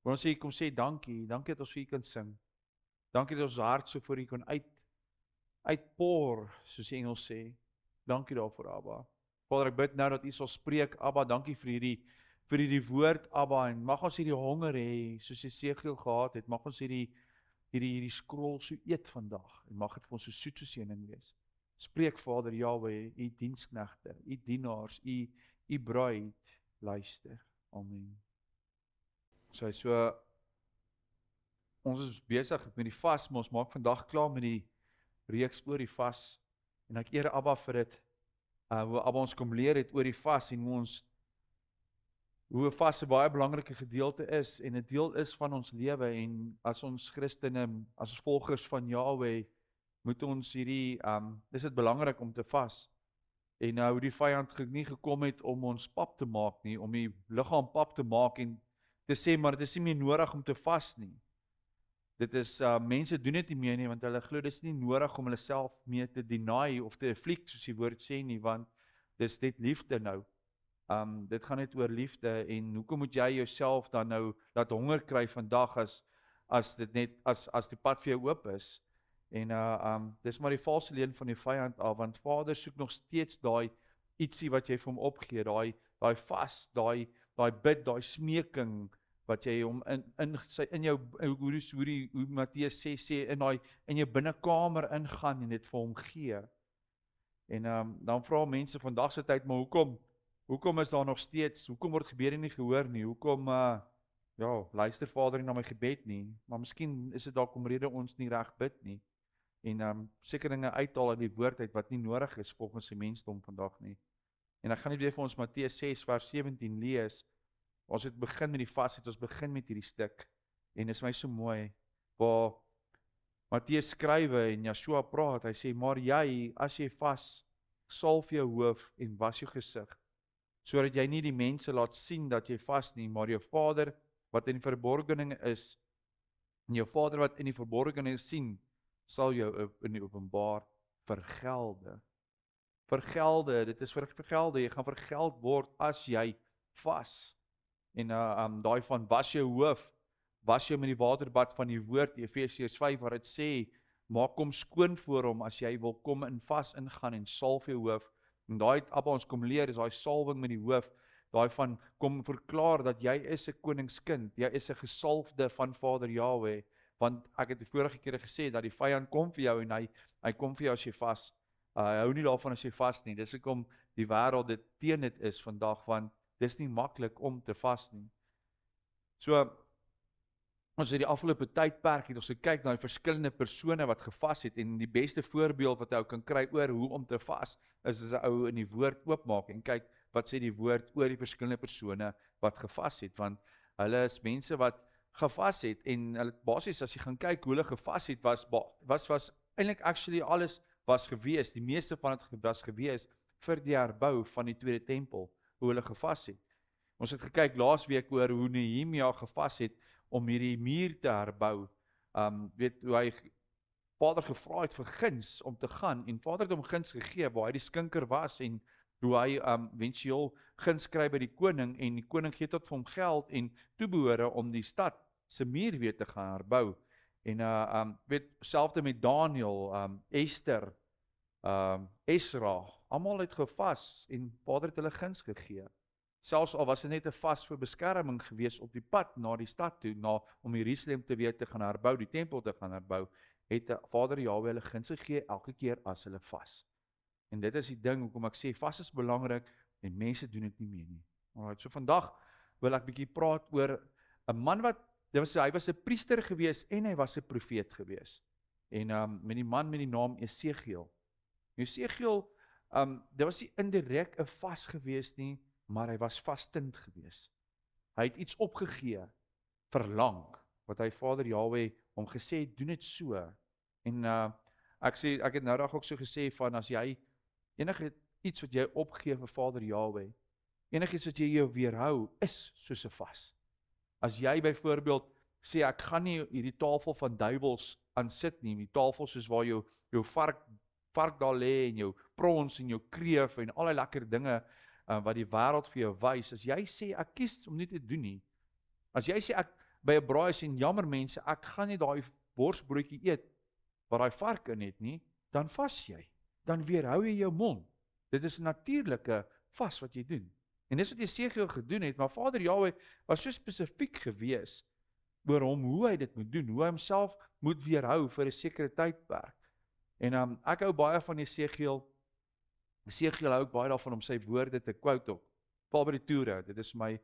Want ons kom sê dankie dat ons vir U kan sing. Dankie dat ons hart so voor U kan uitpoor, soos die Engels sê. Dankie daarvoor, Abba. Vader, ek bid nou dat U sal spreek, Abba, dankie vir hierdie woord, Abba, en mag ons hierdie honger hê, soos Jesegiel gehad het, mag ons hierdie skrol so eet vandag, en mag dit vir ons so soet soos heuning wees. Spreek, Vader Jahweh, U diensknegte, U dienaars, U bruid, luister. Amen. So, ons is besig met die vas, maar ons maak vandag klaar met die reeks oor die vas, en ek eer Abba vir dit, hoe Abba ons kom leer het oor die vas, en hoe 'n vas 'n baie belangrike gedeelte is, en 'n deel is van ons lewe, en as ons Christene, as ons volgers van Jahweh, moet ons dis dit belangrik om te vas, en hoe die vyand nie gekom het om ons pap te maak nie, om die liggaam pap te maak, en te sê, maar dit is nie meer nodig om te vas nie. Dit is, mense doen dit nie meer nie, want hulle glo dit is nie nodig om hulle self mee te deny, of te afflict, soos die woord sê nie, want dis net liefde nou. Dit gaan net oor liefde, en hoekom moet jy jouself dan nou laat honger kry vandag, as die pad vir jou oop is, en dis maar die valse leuen van die vyand af, want Vader soek nog steeds daai ietsie wat jy vir hom opgee, daai vas, daai bid, daai smeking, wat jy hom in jou, hoe Matteus sê, in jou binnekamer ingaan, en dit vir hom gee. En dan vra mense vandag se tyd, maar hoekom is daar nog steeds, hoekom word gebede nie gehoor nie, hoekom, luister Vader nie na my gebed nie, maar miskien is dit dalk omrede ons nie reg bid nie, en seker dinge uithaal uit die woord uit, wat nie nodig is volgens die mensdom vandag nie. En ek gaan nie weer vir ons Matteus 6 vers 17 lees, ons het begin met die vas, ons begin met hierdie stuk, en is my so mooi, waar Matteus skrywe en Joshua praat, hy sê, maar jy, as jy vas, salf jou hoof en was jou gesig, sodat jy nie die mense laat sien dat jy vas nie, maar jou Vader wat in die verborgene is, en jou Vader wat in die verborgene sien, sal jou in die openbaar vergelde. Vergelde, dit is vergelde, jy gaan vergeld word as jy vas. En daai van was jou hoof, was jou met die waterbad van die woord, Efesiërs 5, waar dit sê, maak hom skoon voor hom, as jy wil kom in vas ingaan, en salf jou hoof. En daai het Abba ons kom leer, is daai salwing met die hoof, daai van kom verklaar dat jy is 'n koningskind, jy is 'n gesalfde van Vader Jahweh, want ek het die vorige kere gesê, dat die vyand kom vir jou, en hy kom vir jou as jy vas, hy hou nie daarvan as jy vas nie, dis hoekom die wêreld dit teen dit is vandag, want dis nie maklik om te vas nie. So, ons het die afgelope tydperk, het ons gekyk na die verskillende persone wat gevas het, en die beste voorbeeld wat ou kan kry oor hoe om te vas, is as 'n ou in die woord oopmaak, en kyk, wat sê die woord oor die verskillende persone wat gevas het, want hulle is mense wat gevas het, en hulle basies, as jy gaan kyk hoe hulle gevas het, was eintlik actually alles was gewees, die meeste van het was gewees, vir die herbou van die tweede tempel, hoe hulle gevas het. Ons het gekyk laasweek oor hoe Nehemia gevas het, om hierdie muur te herbou, hoe hy Vader gevra het vir guns om te gaan, en Vader het hom guns gegee, waar hy die skinker was, en hoe hy eventueel guns kry by die koning, en die koning gee tot vir hom geld, en toebehore om die stad se muur weer te gaan herbou, en selfde met Daniel, Esther, Esra, almal het gevas, en Vader het hulle guns gegee. Selfs al was dit net 'n vas vir beskerming gewees op die pad na die stad toe, om Jerusalem te weer te gaan herbou, die tempel te gaan herbou, het Vader Jahweh hulle guns gegee elke keer as hulle vas. En dit is die ding, hoekom ek sê, vas is belangrik, en mense doen dit nie meer nie. Alright, so vandag wil ek bietjie praat oor 'n man hy was 'n priester gewees, en hy was 'n profeet gewees. En met die man met die naam Esegiel. Esegiel, dit was nie indirek 'n vas gewees nie, maar hy was vastend gewees. Hy het iets opgegee, verlang, wat hy Vader Jahweh hom gesê het, doen dit so. En ek het nou dag ook so gesê van, as jy enige iets wat jy opgee vir Vader Jahweh, enigiets wat jy jou weerhou, is soos 'n vas. As jy byvoorbeeld sê, ek gaan nie hierdie tafel van duiwels aan sit nie, die tafel soos waar jou vark daar lê, en jou prons, en jou kreef, en al die lekker dinge, wat die wêreld vir jou wys, as jy sê, ek kies om nie te doen nie, as jy sê, by 'n braai sien, jammer mense, ek gaan nie daai borsbroodjie eet wat daai vark in het nie, dan vas jy. Dan weerhou jy jou mond. Dit is 'n natuurlike vas wat jy doen. En dis wat Jesegiel gedoen het, maar Vader Jahweh was so spesifiek gewees oor hom, hoe hy dit moet doen, hoe hy homself moet weerhou vir 'n sekere tydperk. En ek hou baie van Jesegiel. Jesegiel hou ook baie daarvan om sy woorde te quote ook. Veral by die toere, dit is my,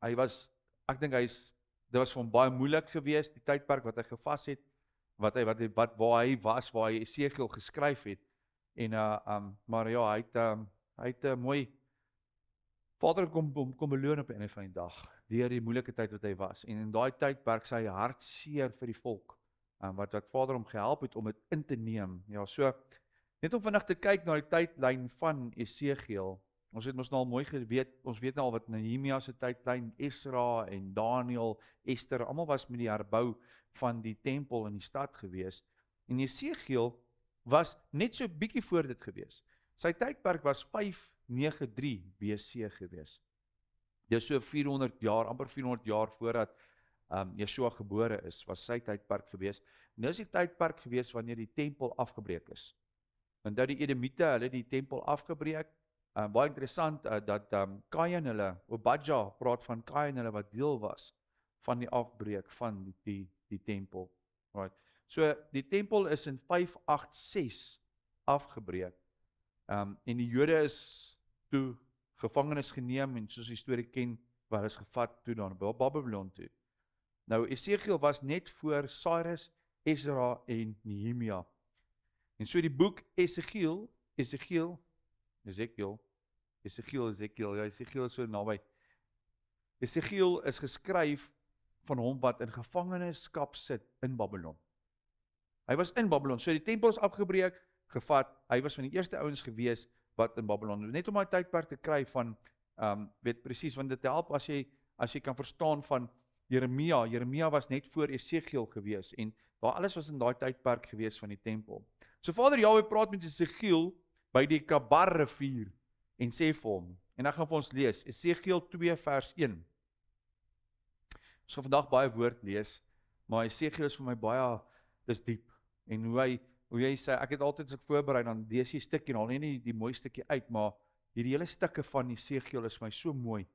hy was, ek dink dit was vir hom baie moeilik geweest, die tydperk wat hy gevas het, waar hy was, waar hy Jesegiel geskryf het. Maar ja, hy het mooi, Vader kom beloon op 'n einde van die dag, deur die moeilike tyd wat hy was. En in daai tydperk sy hart seer vir die volk, wat Vader hom gehelp het om dit in te neem. Ja, so, net om vandag te kyk na die tydlyn van Jesegiel. Ons het mos nou al mooi geweet, ons weet nou al wat Nehemia se tydlyn, Esra en Daniel, Ester, almal was met die herbou van die tempel in die stad gewees. En Jesegiel was net so bietjie voor dit gewees. Sy tydperk was 593 BC gewees. Dis so 400 jaar, amper 400 jaar voordat Yeshua gebore is, was sy tydperk gewees. En dis die tydperk gewees wanneer die tempel afgebreek is. Want dat die Edomite, hulle die tempel afgebreek, baie interessant, dat Kain hulle, Obadja praat van Kain hulle wat deel was van die afbreek van die tempel. Right. So die tempel is in 586 afgebreek. En die Jode is toe gevangenis geneem en soos die storie ken, waar is gevat toe dan by Babylon toe. Nou Jesegiel was net voor Cyrus, Ezra en Nehemia. En so die boek Jesegiel is so naby. Jesegiel is geskryf van hom wat in gevangenskap sit in Babylon. Hy was in Babylon, so die tempel is afgebreek, gevat, hy was van die eerste ouens gewees wat in Babylon, net om my tydperk te kry van, weet presies, want dit help as jy kan verstaan van Jeremia was net voor Jesegiel gewees, en daar alles was in daai tydperk gewees van die tempel. So Vader Jahweh praat met Jesegiel by die Kabar rivier, en sê vir hom, en ek gaan vir ons lees, Jesegiel 2 vers 1. Ons gaan vandag baie woord lees, maar Jesegiel is vir my baie, dis diep, en hoe jy sê, ek het altyd as ek voorberei, dan lees jy stukkie, en al nie die mooi stukkie uit, maar hierdie hele stukke van Jesegiel is vir my so mooi,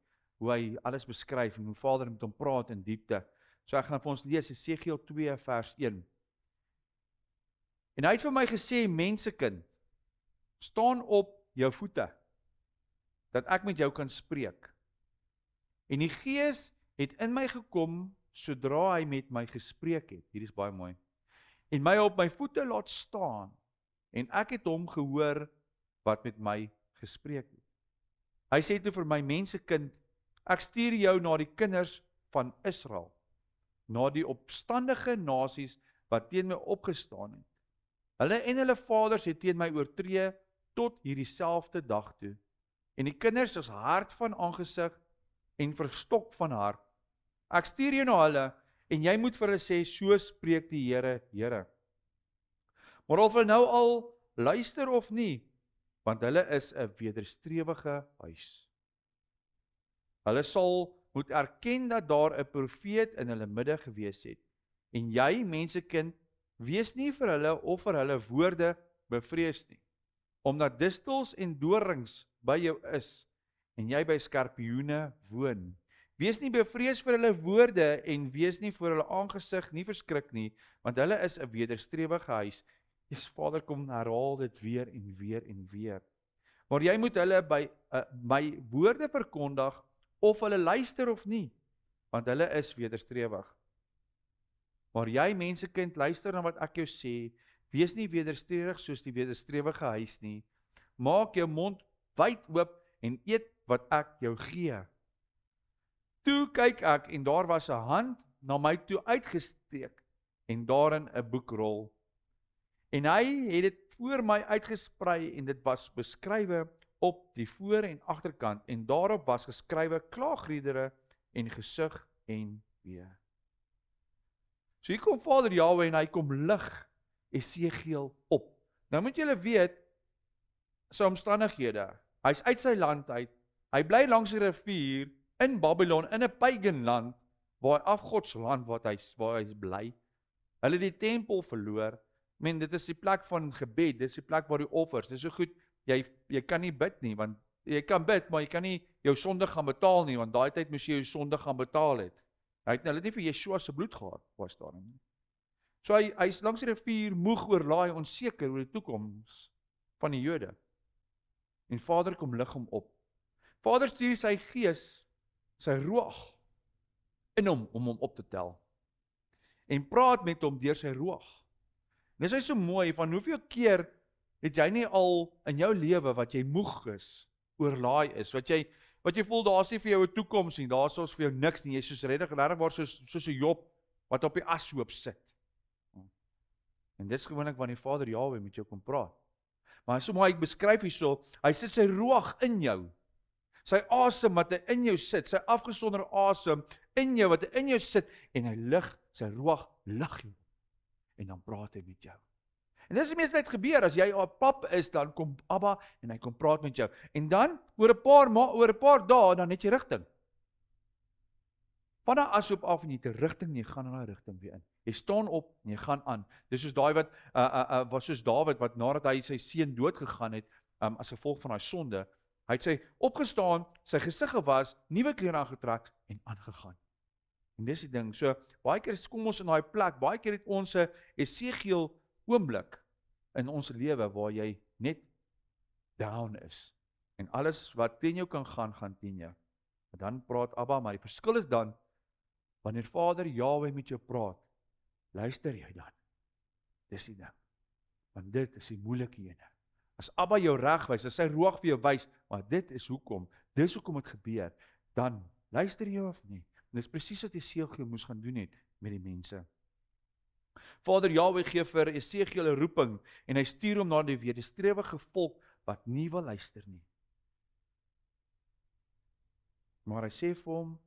hoe hy alles beskryf, en hoe Vader met hom praat in diepte. So ek gaan vir ons lees, Jesegiel 2 vers 1. En hy het vir my gesê, mensekind, staan op jou voete, dat ek met jou kan spreek. En die Gees het in my gekom, sodra hy met my gespreek het. Hier is baie mooi. En my op my voete laat staan, en ek het hom gehoor, wat met my gespreek het. Hy sê toe vir my, mensekind, ek stuur jou na die kinders van Israel, na die opstandige nasies, wat teen my opgestaan het. Hulle en hulle vaders het teen my oortree, tot hierdie selfde dag toe. En die kinders is hard van aangesig, en verstok van hart. Ek stuur jou na hulle, en jy moet vir hulle sê, so spreek die Here, Here. Maar of hulle nou al luister of nie, want hulle is 'n wederstrewige huis. Hulle sal moet erken dat daar 'n profeet in hulle midde gewees het. En jy, mensekind, wees nie vir hulle of vir hulle woorde bevrees nie, omdat distels en dorings by jou is, en jy by skorpioene woon. Wees nie bevrees vir hulle woorde, en wees nie voor hulle aangesig nie verskrik nie, want hulle is 'n wederstrewige huis. Jesus Vader kom herhaal dit weer en weer en weer. Maar jy moet hulle by my woorde verkondig, of hulle luister of nie, want hulle is wederstrewig. Maar jy, mensekind, luister na wat ek jou sê, wees nie wederstrewig soos die wederstrewige huis nie, maak jou mond wyd oop, en eet wat ek jou gee. Toe kyk ek, en daar was 'n hand na my toe uitgesteek, en daarin 'n boekrol. En hy het dit voor my uitgesprei, en dit was beskrywe op die voor- en agterkant, en daarop was geskrywe klaagliedere, en gesug en wee. So hier kom Vader Jahweh, en hy kom lig Jesegiel op. Nou moet julle weet, sy omstandighede, hy's uit sy land uit, hy bly langs die rivier, in Babylon, in 'n pagan land, waar afgodsland waar hy bly. Hulle het die tempel verloor. Dit is die plek van gebed, dit is die plek waar die offers, dit is so goed, jy kan nie bid nie, want jy kan bid, maar jy kan nie jou sonde gaan betaal nie, want daai tyd moes jy jou sonde gaan betaal het. Hulle het nie vir Yeshua se bloed gehad, was daar nie. So hy is langs die rivier, moeg oorlaai, onseker oor die toekoms van die Jode. En Vader kom lig hom op. Vader stuur sy gees, sy ruach, in hom, om hom op te tel. En praat met hom deur sy ruach. En dis hy so mooi, van hoeveel keer het jy nie al in jou lewe, wat jy moeg is, oorlaai is, wat jy voel, daar is nie vir jou 'n toekoms nie, daar is vir jou niks nie, jy is soos regtig waar soos 'n Job, wat op die ashoop sit. En dis gewoonlik wanneer die Vader Jahwe met jou kom praat. Maar so mooi, hy beskryf hierso, hy sit sy ruach in jou, sy asem wat hy in jou sit, sy afgesonderde asem in jou, wat hy in jou sit, en hy lig, sy ruach lig jou, en dan praat hy met jou. En dis die meeste tyd gebeur, as jy 'n pap is, dan kom Abba, en hy kom praat met jou, en dan, oor 'n paar dae, dan het jy rigting. Van 'n ashoop af, en jy het 'n rigting, en jy gaan in daai rigting weer in. Jy staan op, en jy gaan aan. Dis soos daai was soos Dawid, wat nadat hy sy seun dood gegaan het, as gevolg van daai sonde, hy het sy opgestaan, sy gesig gewas, nuwe klere aangetrek, en aangegaan. En dis die ding, so, baie keer kom ons in daai plek, baie keer het ons 'n Esegiel oomblik in ons lewe, waar jy net down is, en alles wat teen jou kan gaan, gaan teen jou. En dan praat Abba, maar die verskil is dan, wanneer Vader Jahwe met jou praat, luister jy dan. Dis die ding. Want dit is die moeilike ene. As Abba jou regwys, as sy ruach vir jou wys, maar dis hoekom het gebeur, dan luister jy of nie. En dis presies wat Esegiel moes gaan doen het met die mense. Vader Jahwe gee vir Esegiel 'n roeping, en hy stuur hom na die wederstrewige volk, wat nie wil luister nie. Maar hy sê vir hom,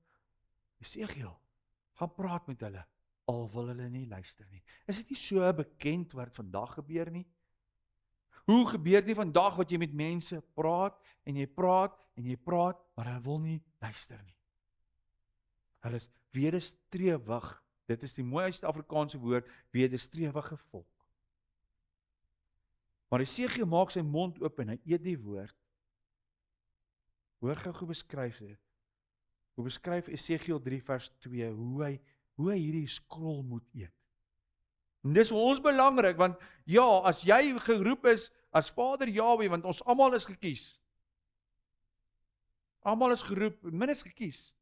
Esegiel, gaan praat met hulle, al wil hulle nie luister nie. Is dit nie so bekend wat vandag gebeur nie? Hoe gebeur nie vandag wat jy met mense praat, en jy praat, maar hulle wil nie luister nie. Hulle is wederstrewig. Dit is die mooiste Afrikaanse woord, wederstrewige volk. Maar Esegiel maak sy mond oop, en hy eet die woord. Hoor gou hoe beskryf dit. Hoe beskryf Esegiel 3 vers 2, hoe hy hierdie skrol moet eet. En dis vir ons belangrik, want ja, as jy geroep is, as Vader Jahwe, want ons almal is gekies. Almal is geroep, min is gekies.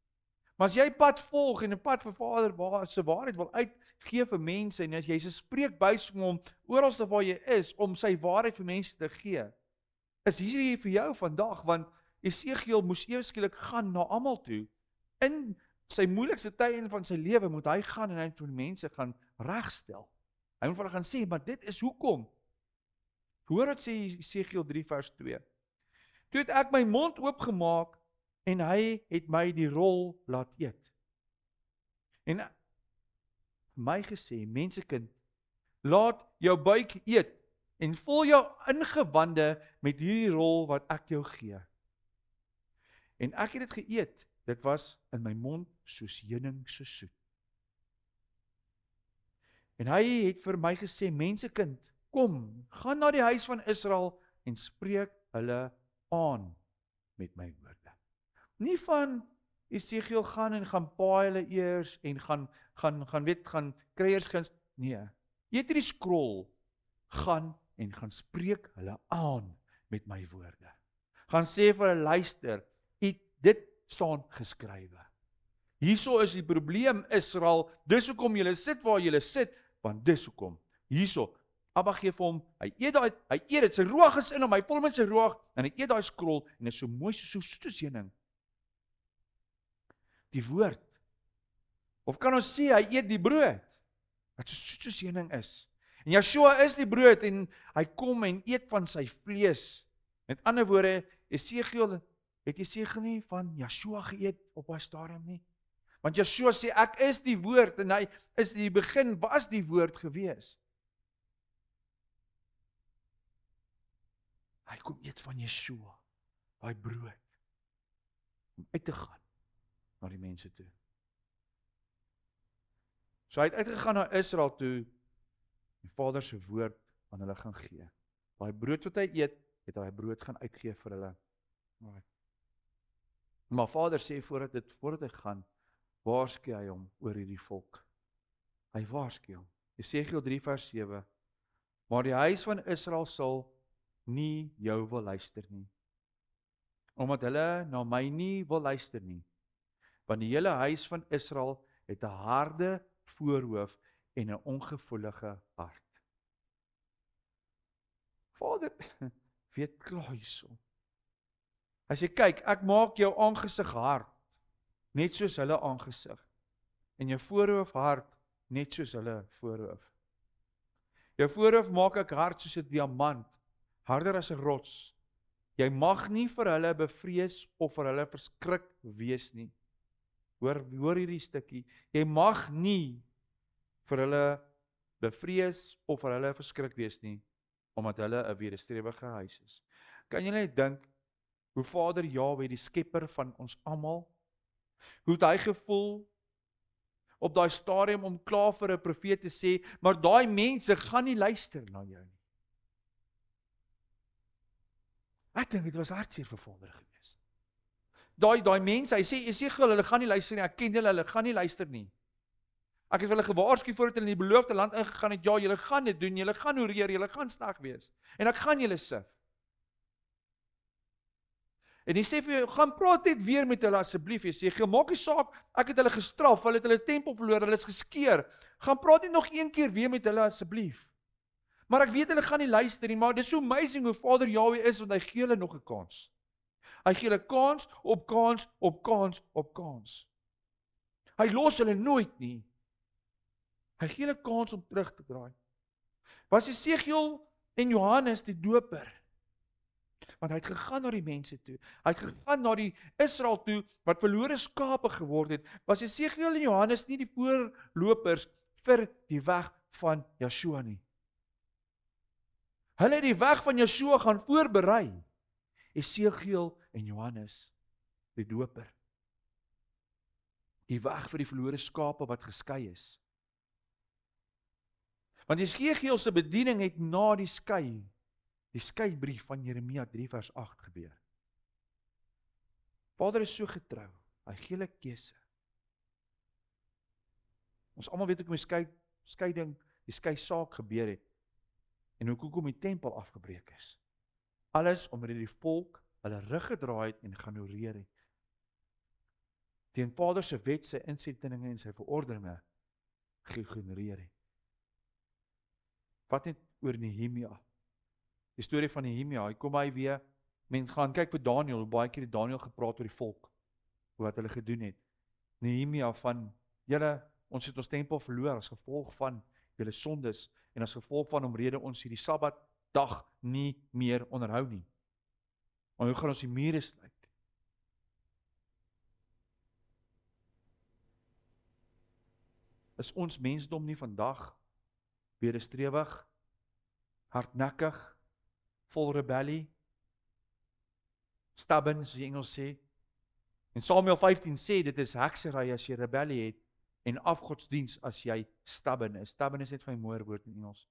Maar as jy pad volg, en 'n pad vir Vader se waarheid wil uitgee vir mense, en as jy se spreekbuis vir hom, oralste waar jy is, om sy waarheid vir mense te gee, is hier vir jou vandag, want Esegiel moes eweskielik gaan na almal toe. In sy moeilikste tye van sy lewe moet hy gaan, en hy vir mense gaan regstel. Hy moet vir hulle gaan sê, maar dit is hoekom. Hoor wat sê Esegiel 3 vers 2. Toe het ek my mond oopgemaak, en hy het my die rol laat eet. En my gesê, mensekind, laat jou buik eet, en vul jou ingewande met hierdie rol wat ek jou gee. En ek het dit geëet, dit was in my mond soos heuning so soet. En hy het vir my gesê, mensekind, kom, gaan na die huis van Israel, en spreek hulle aan met my woorde. Nie van Esegiel gaan en gaan paai hulle eers, en gaan kry eers guns, nee, eet hierdie skrol, gaan en gaan spreek hulle aan met my woorde. Gaan sê vir hulle, luister, dit staan geskrywe. Hierso is die probleem, Israel, dis hoekom julle sit waar julle sit, want dis hoekom, hierso, Abba gee vir hom, hy eet dit, sy ruach is in hom, hy vol met sy ruach, en hy eet daai skrol, en dit is so mooi, so soet soos heuning. Die woord, of kan ons sê, hy eet die brood, wat so soet soos heuning is. En Yeshua is die brood, en hy kom en eet van sy vlees. Met ander woorde, Esegiel nie van Yeshua geëet op haar stadium nie. Want Yeshua sê, ek is die woord, en hy is die begin, was die woord gewees. Hy kom eet van Yeshua, daai brood, om uit te gaan na die mense toe. So hy het uitgegaan na Israel toe, die Vader se woord aan hulle gaan gee. Daai brood wat hy eet, het hy brood gaan uitgee vir hulle. Right. Maar Vader sê voordat hy gaan, waarsku hy hom oor hierdie volk. Hy waarsku hom. Jesegiel 3 vers 7. Maar die huis van Israel sal nie jou wil luister nie. Omdat hulle na my nie wil luister nie. Want die hele huis van Israel het 'n harde voorhoof en 'n ongevoelige hart. Vader weet klaar hierso. Hy sê, kyk, ek maak jou aangesig hard, net soos hulle aangesig. En jou voorhoof hard, net soos hulle voorhoof. Jou voorhoof maak ek hard soos 'n diamant, harder as 'n rots. Jy mag nie vir hulle bevrees of vir hulle verskrik wees nie. Hoor hierdie stukkie. Jy mag nie vir hulle bevrees of vir hulle verskrik wees nie, omdat hulle 'n wederstrewige huis is. Kan jy net dink hoe Vader Jahwe, die skepper van ons almal, hoe het hy gevoel op daai stadium om klaar vir 'n profeet te sê, maar daai mense gaan nie luister na jou nie. Ek dink dit was hartseer vir Vader gewees. Daai mense, hy sê Jesegiel, hulle gaan nie luister nie, ek ken hulle gaan nie luister nie. Ek het hulle gewaarsku voordat hulle in die beloofde land ingegaan het, ja, julle gaan dit doen, julle gaan hoereer, julle gaan sleg wees. En ek gaan julle sif. En hy sê vir jou, gaan praat net weer met hulle asseblief, Jesegiel, maak nie saak, ek het hulle gestraf, hulle het hulle tempel verloor, hulle is geskeer. Gaan praat net nog een keer weer met hulle asseblief. Maar ek weet hulle gaan nie luister nie, maar dit is so amazing hoe Vader Jahwe is, want hy gee hulle nog 'n kans. Hy gee hulle kans op kans op kans op kans. Hy los hulle nooit nie. Hy gee hulle kans om terug te draai. Was Jesegiel en Johannes die doper? Want hy het gegaan na die mense toe. Hy het gegaan na die Israel toe, wat verlore skape geword het. Was Jesegiel en Johannes nie die voorlopers vir die weg van Yeshua nie? Hulle het die weg van Yeshua gaan voorberei. Jesegiel en Johannes, die doper. Die weg vir die verlore skape wat geskei is. Want Jesegiel se bediening het na die skeibrief van Jeremia 3 vers 8 gebeur. Vader is so getrou, hy gee hulle keuse. Ons almal weet hoekom die skeiding, die skei saak gebeur het, en hoekom die tempel afgebreek is. Alles omdat die volk hulle rug gedraai het en geignoreer het. Teen Vader se wet, sy insettinge en sy verordeninge geignoreer het. Wat net oor Nehemia. Die storie van Nehemia, hy kom hy weer, men gaan kyk vir Daniel, hoe baie keer het Daniel gepraat oor die volk, wat hulle gedoen het. Nehemia van, julle, ons het ons tempel verloor as gevolg van julle sondes, en as gevolg van omrede ons hierdie Sabbatdag nie meer onderhou nie. Maar hoe gaan ons die mure sluit? Is ons mensdom nie vandag wederstrewig, hardnekkig, vol rebellie, stubborn, soos die Engels sê. En Samuel 15 sê, dit is heksery as jy rebellie het, en afgodsdiens as jy stubborn is. Stubborn is net van die mooier woord in Engels.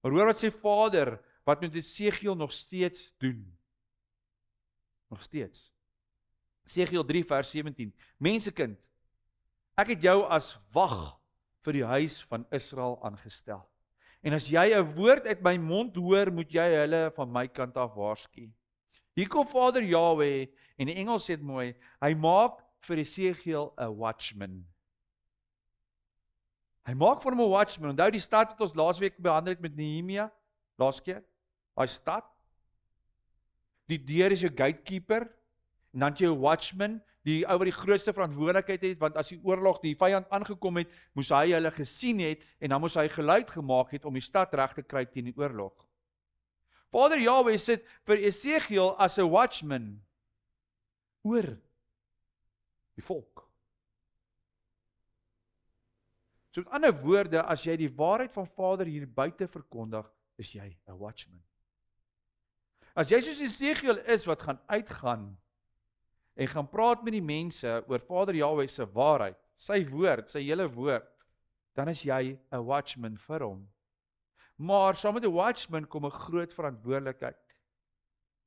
Maar hoor wat sê Vader, wat met Jesegiel nog steeds doen. Nog steeds. Jesegiel 3 vers 17. Mensekind, ek het jou as wag vir die huis van Israel aangestel. En as jy 'n woord uit my mond hoor, moet jy hulle van my kant af waarsku. Hier kom Vader Jahwe, en die Engels sê dit mooi, hy maak vir Jesegiel 'n watchman. Hy maak vir hom 'n watchman. Onthou die stad wat ons laasweek behandel het met Nehemia, laas keer? Daai stad. Die deur is jou gatekeeper, en dan het jy 'n watchman, die ou wat die grootste verantwoordelikheid het, want as die oorlog, die vyand aangekom het, moes hy hulle gesien het, en dan moes hy geluid gemaak het om die stad reg te kry teen die oorlog. Vader Jahwe sit vir Jesegiel as 'n watchman oor die volk. So met ander woorde, as jy die waarheid van Vader hier buite verkondig, is jy 'n watchman. As jy soos Jesegiel is wat gaan uitgaan, en gaan praat met die mense oor Vader Jahwe se waarheid, sy woord, sy hele woord, dan is jy 'n watchman vir hom. Maar saam met 'n watchman kom 'n groot verantwoordelikheid.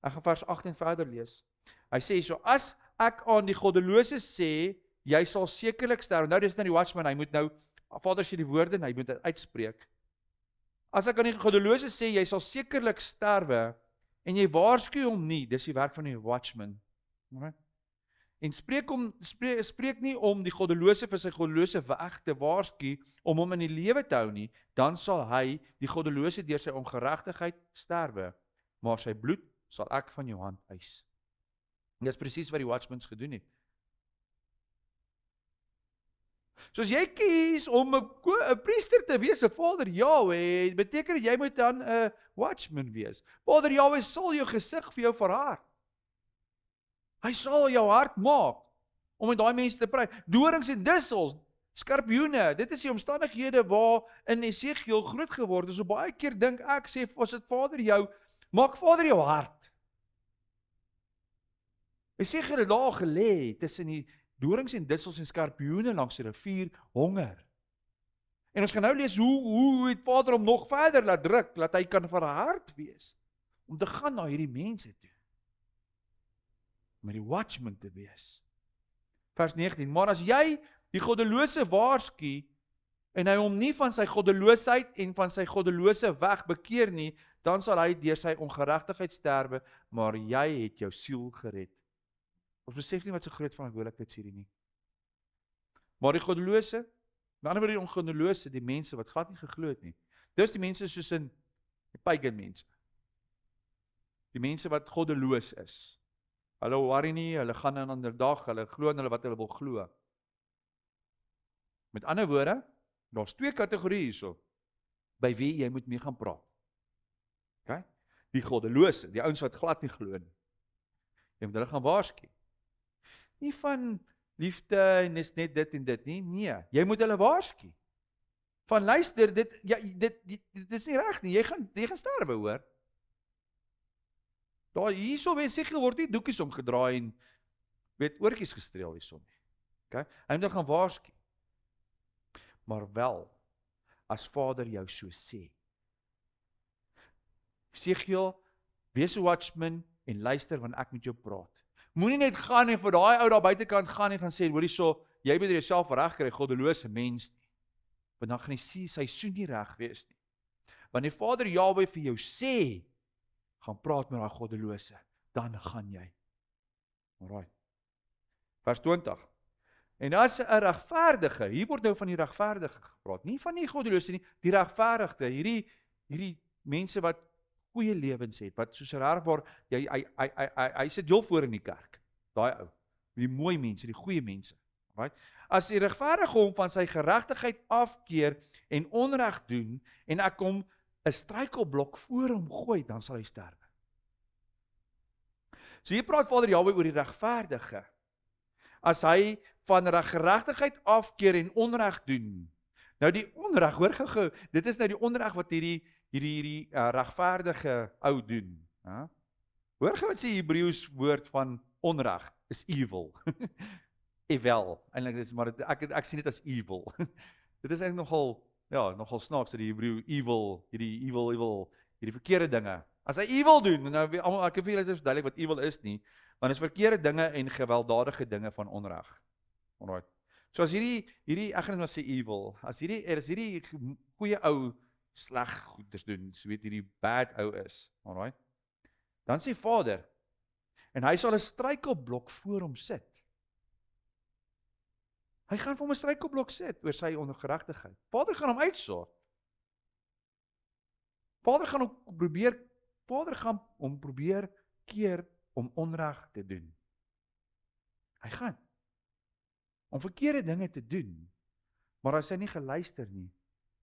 Ek gaan vers 8 en verder lees. Hy sê so, as ek aan die goddelose sê, jy sal sekerlik sterf. Nou dis nou die watchman, hy moet nou, Vader sê die woorde en hy moet dit uitspreek. As ek aan die goddelose sê, jy sal sekerlik sterwe, en jy waarsku hom nie, dis die werk van die watchman. Alright? En spreek nie om die goddelose vir sy goddelose weg te waarsku, om hom in die lewe te hou nie, dan sal hy, die goddelose deur sy ongeregtigheid sterwe, maar sy bloed sal ek van jou hand eis. En dis presies wat die watchmans gedoen het. So as jy kies om 'n priester te wees, 'n Vader Jahwe, beteken dit jy moet dan 'n watchman wees. Vader Jahwe sal jou gesig vir jou verraai. Hy sal jou hart maak om met daai mense te praat. Dorings en dussels, skorpioene, dit is die omstandighede waar in Esegiel groot geword het. So baie keer dink ek, sê, as dit Vader jou, maak Vader jou hart. Esegiel het daar gelê tussen die dorings en dussels en skorpioene langs die rivier, honger. En ons gaan nou lees hoe het Vader hom nog verder laat druk, laat hy kan verhard wees, om te gaan na hierdie mense toe, met die watchman te wees. Vers 19, maar as jy die goddelose waarsku, en hy hom nie van sy goddeloosheid en van sy goddelose weg bekeer nie, dan sal hy deur sy ongeregtigheid sterwe, maar jy het jou siel gered. Ons besef nie wat so groot verantwoordelikheid is hierdie nie. Maar die goddelose, met ander woorde die ongoddelose, die mense wat glad nie geglo het nie, dis die mense soos in die pagan mense. Die mense wat goddeloos is. Hulle worry nie, hulle gaan in 'n ander dag, hulle glo in hulle wat hulle wil glo. Met ander woorde, daar's twee kategorieë hierso, by wie jy moet mee gaan praat. Okay? Die goddelose, die ouens wat glad nie glo nie. Jy moet hulle gaan waarsku. Nie van liefde en is net dit en dit nie, nee, jy moet hulle waarsku. Van luister, dit is nie reg nie, jy gaan sterwe, hoor. Daar hierso by Esegiel word nie doekies omgedraai en oortjies gestreel hierso nie. Okay? Hy moet gaan waarsku. Maar wel, as Vader jou so sê. Esegiel, wees 'n watchman en luister wanneer ek met jou praat. Moenie net gaan en vir daai ou daar buitekant gaan en gaan sê, hoorie so, jy moet jouself reg kry, goddelose mens nie. Want dan gaan jy sien, sy soen nie reg wees nie. Wanneer Vader Jahwe vir jou sê, gaan praat met daai goddelose, dan gaan jy. Alright. Vers 20. En as 'n regverdige, hier word nou van die regverdige gepraat, nie van die goddelose nie, die regverdige, hierdie mense wat goeie lewens het, wat soos regbaar, hy sit heel voor in die kerk, daai ou, die mooi mense, die goeie mense. Right? As die regverdige hom van sy geregtigheid afkeer en onreg doen, en ek hom 'n struikelblok voor hom gooi, dan sal hy sterwe. So hier praat Vader Jahwe oor die regverdige. As hy van geregtigheid afkeer en onreg doen. Nou die onreg, hoor gou, dit is nou die onreg wat hierdie regverdige ou doen. Ja? Hoor gou wat sê die Hebreëus woord van onreg is evil. Evel, eintlik dis maar ek sien dit as evil. Dit is eintlik nogal snaaks dat die Hebreë evil, hierdie verkeerde dinge. As hy evil doen, nou ek weet dit is duidelik wat evil is nie, want dit is verkeerde dinge en gewelddadige dinge van onreg. Alright. So as hierdie ek gaan net maar sê evil, as hierdie goeie ou sleg goeders doen, so weet hierdie bad ou is, alright. Dan sê Vader, en hy sal 'n struikelblok voor hom sit. Hy gaan vir hom 'n struikelblok sit oor sy ongeregtigheid. Vader gaan hom uitsort. Vader gaan hom probeer keer om onreg te doen. Hy gaan om verkeerde dinge te doen, maar as hy nie geluister nie,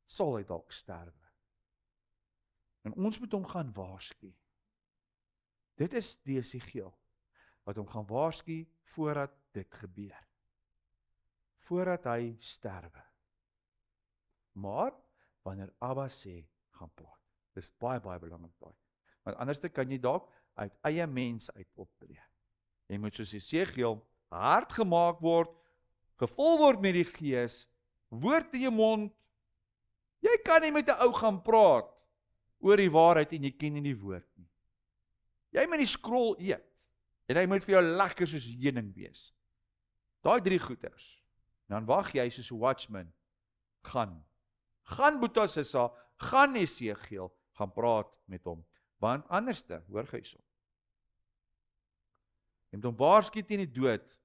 sal hy dalk sterwe. En ons moet hom gaan waarsku. Dit is die Esegiel wat hom gaan waarsku voordat dit gebeur. Voordat hy sterwe. Maar wanneer Abba sê, gaan praat. Dis baie belangrik daai. Want anders kan jy dalk uit eie mens uit optree. Jy moet soos Esegiel hard gemaak word, gevul word met die Gees, woord in jou mond. Jy kan nie met 'n ou gaan praat oor die waarheid en jy ken nie die woord nie. Jy moet die skrol eet en hy moet vir jou lekker soos heuning wees. Daai 3 goeters. Dan wag jy soos 'n watchman. Gaan Boeta Sissa, gaan Esegiel, gaan praat met hom. Want anderste, hoor gou hierso. Jy moet hom waarsku teen die dood.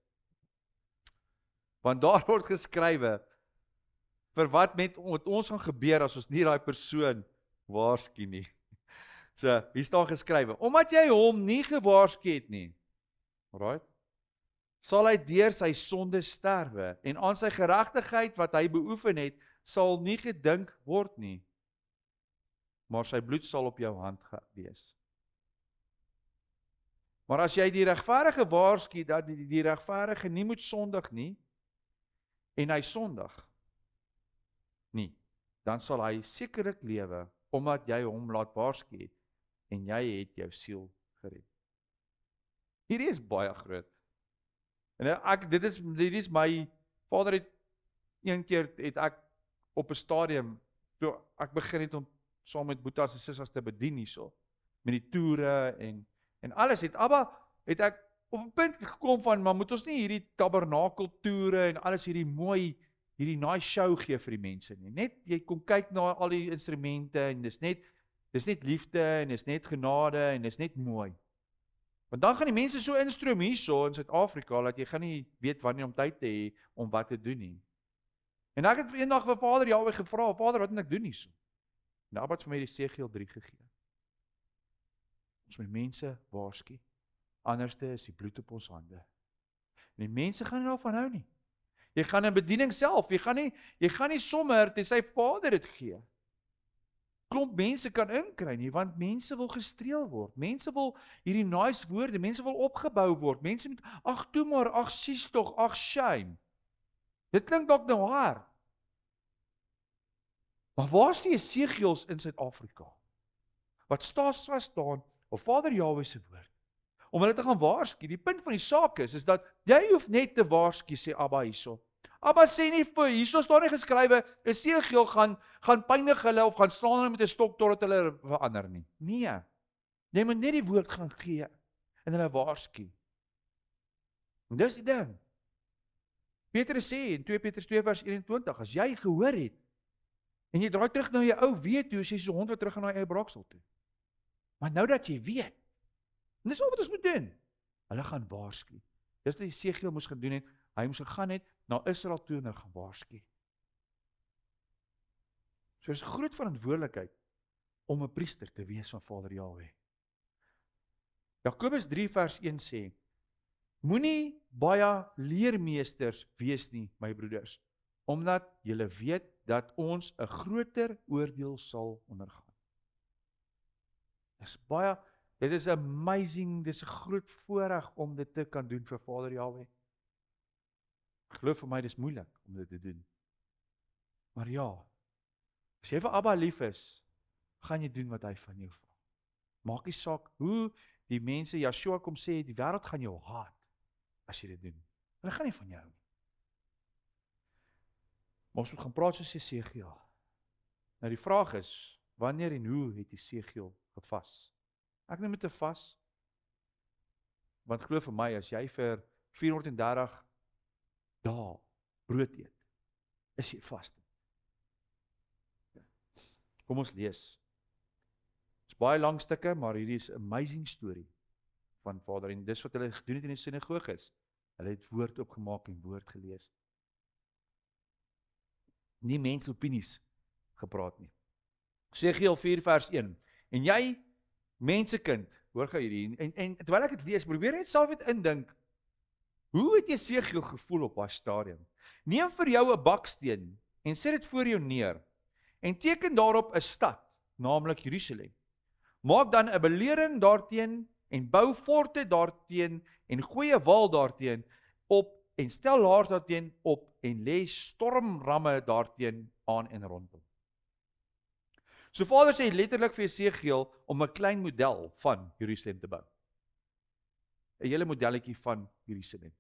Want daar word geskrywe vir wat met ons gaan gebeur as ons nie daai persoon waarsku nie. So, hier staan geskrywe, omdat jy hom nie gewaarsku het nie. Alright? Sal hy deur sy sonde sterwe en aan sy geregtigheid wat hy beoefen het, sal nie gedink word nie. Maar sy bloed sal op jou hand wees. Maar as jy die regverdige waarsku dat die regverdige nie moet sondig nie en hy sondig nie, dan sal hy sekerlik lewe omdat jy hom laat waarsku het en jy het jou siel gered. Hierdie is baie groot. En dit is my vader het een keer het ek op 'n stadium toe ek begin het om saam met Boetas en Sissas te bedien hierso met die toere en alles het ek op 'n punt gekom van maar moet ons nie hierdie tabernakel toere en alles hierdie nice show gee vir die mense nie. Net jy kom kyk na al die instrumente en dis net liefde en dis net genade en dis net mooi. Want dan gaan die mense so instroom hierso in Suid-Afrika dat jy gaan nie weet wanneer om tyd te hê om wat te doen nie. En ek het eendag vir Vader Jahwe gevra, Vader, wat moet ek doen hierso? En daar het vir my die Esegiel 3 gegee. Ons moet mense waarsku. Anderste is die bloed op ons hande. En die mense gaan nie daarvan hou nie. Jy gaan in bediening self, jy gaan nie sommer ten sy Vader dit gee. Klomp mense kan inkry nie, want mense wil gestreel word. Mense wil hierdie nice woorde, mense wil opgebou word. Mense moet, ag toe maar, ag sies tog, ag shame. Dit klink dalk nou hard. Maar waar is die Esegiels in Suid-Afrika? Wat staan op Vader Jahwe se woord? Om hulle te gaan waarsku. Die punt van die saak is dat jy hoef net te waarsku, sê Abba hierso. Abba sê nie vir hierso staan nie geskrywe Esegiel gaan pynig hulle of gaan slaan hulle met 'n stok totdat hulle verander nie. Nee. Jy moet net die woord gaan gee en hulle waarsku. En dis die ding. Petrus sê in 2 Petrus 2 vers 21, as jy gehoor het en jy draai terug na jou ou weet toe, as jy so 'n hond wat terug gaan na eie braaksel toe. Maar nou dat jy weet, en dis al wat ons moet doen. Hulle gaan waarsku. Dis wat Esegiel moes gedoen het. Hy moes gegaan het na Israel toe en gaan waarsku. So is 'n groot verantwoordelikheid om 'n priester te wees van Vader Jahwe. Jakobus 3 vers 1 sê, moenie baie leermeesters wees nie, my broeders, omdat julle weet dat ons 'n groter oordeel sal ondergaan. Dit is amazing, dit is 'n groot voorreg om dit te kan doen vir Vader Jahwe. Glo vir my, dis moeilik om dit te doen. Maar ja, as jy vir Abba lief is, gaan jy doen wat hy van jou vra. Maak nie saak hoe die mense, Yeshua kom sê, die wêreld gaan jou haat as jy dit doen. Hulle gaan nie van jou nie. Maar ons moet gaan praat soos Esegiel. Nou die vraag is, wanneer en hoe het Esegiel gevas? Ek neem dit te vas, want glo vir my, as jy vir 430 dae brood eet, is jy vas. Kom ons lees. Dit is baie lang stukke, maar hierdie is 'n amazing story van Vader, en dis wat hulle gedoen het in die sinagoges. Hulle het woord opgemaak en woord gelees. Nie mense opinies gepraat nie. Esegiel 4 vers 1. En jy, mensekind, hoor gou hierdie, en terwyl ek dit lees, probeer net self net indink, hoe het Esegiel gevoel op daai stadium? Neem vir jou 'n baksteen en sit dit voor jou neer en teken daarop 'n stad, naamlik Jerusalem. Maak dan 'n belering daarteen en bou forte daarteen en gooi 'n wal daarteen op en stel laars daarteen op en lê stormramme daarteen aan en rondom. So Vader sê letterlik vir Esegiel om 'n klein model van Jerusalem te bou. 'n hele modelletjie van Jerusalem,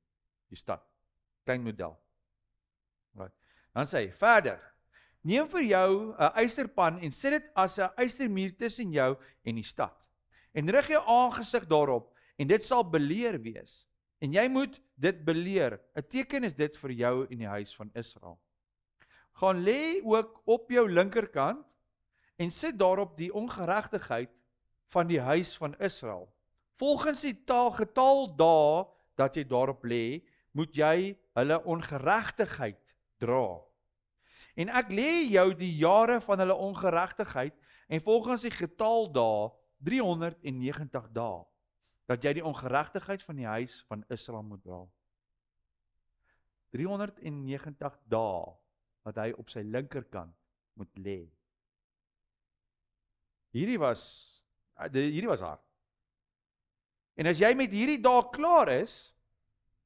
die stad. Klein model. Right. Dan sê hy verder: Neem vir jou 'n ysterpan en sit dit as 'n ystermuur tussen jou en die stad. En rig jou aangesig daarop en dit sal beleer wees. En jy moet dit beleer. 'n Teken is dit vir jou en die huis van Israel. Gaan lê ook op jou linkerkant en sit daarop die ongeregtigheid van die huis van Israel. Volgens die getal dae dat jy daarop lê, moet jy hulle ongeregtigheid dra. En ek lê jou die jare van hulle ongeregtigheid en volgens die getal dae 390 dae dat jy die ongeregtigheid van die huis van Israel moet dra. 390 dae wat hy op sy linkerkant moet lê. Hierdie was hard. En as jy met hierdie dae klaar is,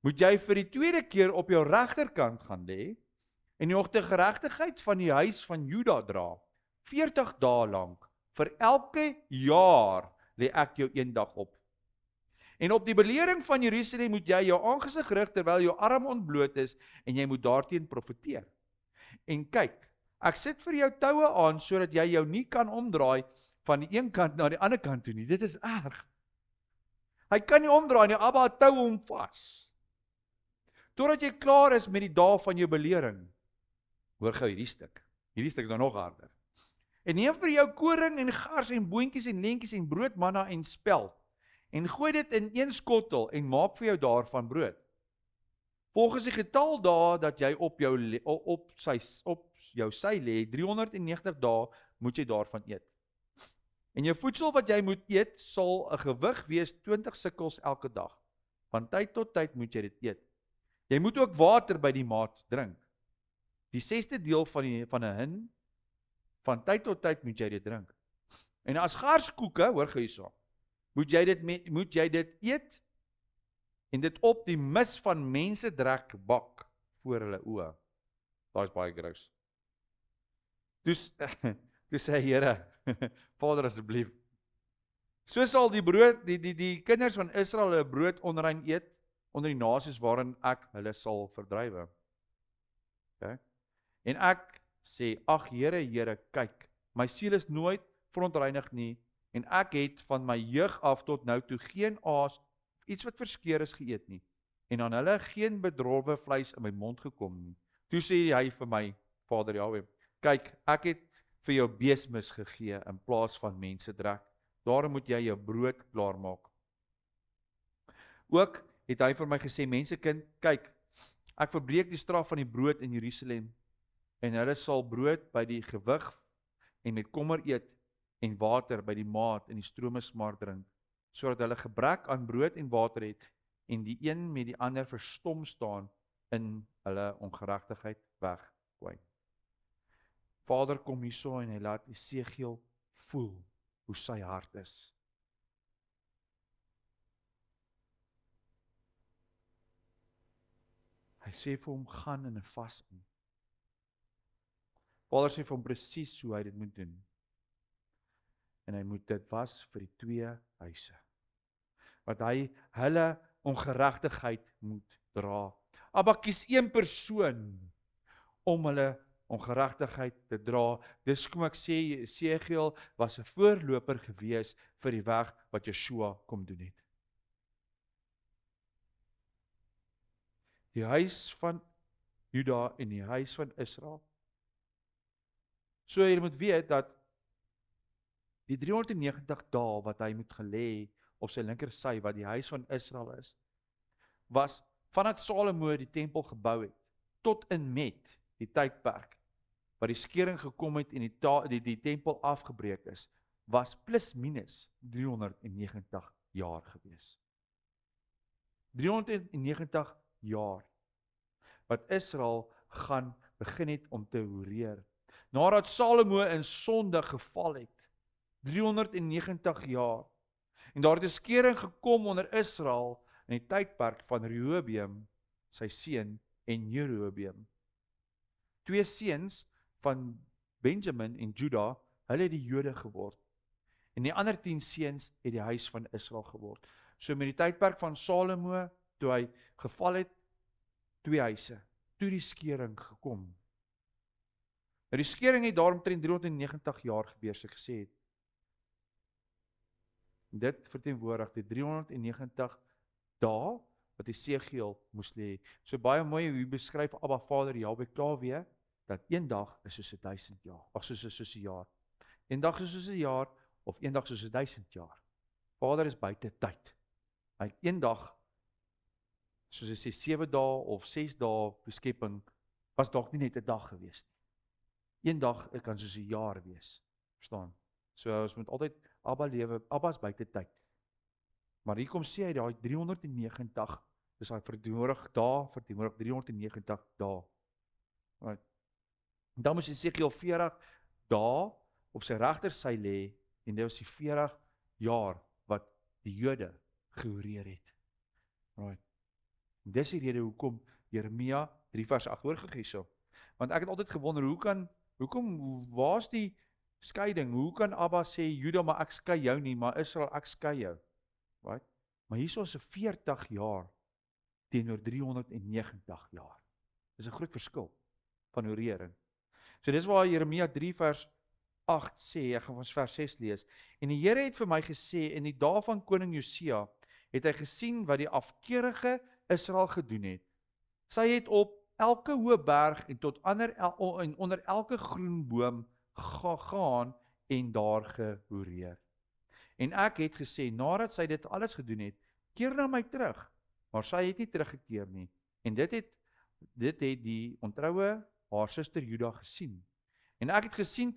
moet jy vir die tweede keer op jou regterkant gaan lê en die geregtigheid van die huis van Juda dra. 40 dae lank, vir elke jaar lê ek jou een dag op. En op die belering van Jerusalem moet jy jou aangesig rig terwyl jou arm ontbloot is en jy moet daarteen profeteer. En kyk, ek sit vir jou toue aan sodat jy jou nie kan omdraai van die een kant na die ander kant toe nie. Dit is erg. Hy kan nie omdraai nie, Abba tou hom vas. Totdat jy klaar is met die dae van jou belering. Hoor gou hierdie stuk. Hierdie stuk is nou nog harder. En neem vir jou koring en gars en boontjies en lentjies en brood, manna en speld. En gooi dit in een skottel en maak vir jou daarvan brood. Volgens die getal dae dat jy op jou sy lê, 390 dae moet jy daarvan eet. En jou voedsel wat jy moet eet, sal 'n gewig wees 20 sikkels elke dag. Van tyd tot tyd moet jy dit eet. Jy moet ook water by die maat drink. Die 6de deel van 'n hin, van tyd tot tyd moet jy dit drink. En as garskoeke, hoor gou hierso, moet jy dit eet en dit op die mis van mense drek bak voor hulle oë. Daai is baie grous. Toe sê Here, Vader asseblief, so sal die kinders van Israel hulle brood onrein eet onder die nasies waarin ek hulle sal verdrywe. Okay? En ek sê, ag Here, Here, kyk, my siel is nooit verontreinig nie, en ek het van my jeug af tot nou toe geen aas, iets wat verskeur is geëet nie, en aan hulle geen bedrowwe vleis in my mond gekom nie. Toe sê hy vir my, Vader Jahweh, kyk, ek het vir jou beesmis gegee in plaas van mense drek. Daarom moet jy jou brood klaarmaak. Ook het hy vir my gesê, mensekind, kyk, ek verbreek die straf van die brood in Jerusalem, en hulle sal brood by die gewig en met kommer eet, en water by die maat en die strome smart drink, sodat hulle gebrek aan brood en water het, en die een met die ander verstom staan in hulle ongeregtigheid wegkwyn. Vader kom hierso en hy laat Esegiel voel hoe sy hart is. Hy sê vir hom, gaan in 'n vas in. Vader sê vir hom presies hoe hy dit moet doen. En hy moet dit was vir die twee huise. Wat hy hulle ongeregtigheid moet dra. Abba, kies een persoon om hulle ongeregtigheid te dra. Dis kom ek sê, Esegiel was 'n voorloper gewees vir die weg wat Joshua kom doen het. Die huis van Juda en die huis van Israel. So jy moet weet dat die 390 dae wat hy moet gelê op sy linker sy, wat die huis van Israel is, was vanat Salomo die tempel gebou het, tot en met die tydperk wat die skering gekom het en die tempel afgebreek is, was plus minus 390 jaar gewees. 390 jaar wat Israel gaan begin het om te horeer. Nadat Salomo in sonde geval het, 390 jaar. En daar het 'n skering gekom onder Israel in die tydperk van Rehoboam, sy seun, en Jerobeam. Twee seuns van Benjamin en Juda, hulle het die Jode geword. En die ander 10 seuns het die huis van Israel geword. So met die tydperk van Salomo, toe hy geval het, 2 huise, toe die skering gekom. Nou die skering het daaromtrent 390 jaar gebeur, so ek gesê het. Dit verteenwoordig die 390 dae wat Esegiel moes lê. So baie mooi hoe beskryf Abba Vader Jahwe klaar dat een dag is soos 1000 jaar, of soos 'n jaar. Een dag is soos 'n jaar, of een dag soos 1000 jaar. Vader is buite tyd. Hy het een dag, soos hy sê 7 dae of 6 dae beskepping, was dalk nie net 'n dag gewees nie. Een dag kan soos 'n jaar wees. Verstaan? So ons moet altyd Abba lewe, Abba is buite tyd. Maar hier kom sê hy daai 390, dis daai verteenwoordig 390 dae. Right. Dan moes Esegiel 40 dae op sy regtersy lê, en dit was die 40 jaar wat die Jode gehoreer het. Right. Dis die rede hoekom Jeremia 3 vers 8 oorgegee hierso. Want ek het altyd gewonder, waar's die skeiding? Hoe kan Abba sê, Juda, maar ek skei jou nie, maar Israel, ek skei jou? Right? Maar hierso is 'n 40 jaar teenoor 390 jaar. Dis 'n groot verskil van horering. So dis waar Jeremia 3 vers 8 sê, ek gaan ons vers 6 lees. En die Here het vir my gesê, in die dae van koning Josia, het hy gesien wat die afkeurige Israel gedoen het. Sy het op elke hoë berg en onder elke groen boom gegaan en daar gehoreer. En ek het gesê, nadat sy dit alles gedoen het, keer na my terug, maar sy het nie teruggekeer nie. En dit het die ontroue haar suster Juda gesien. En ek het gesien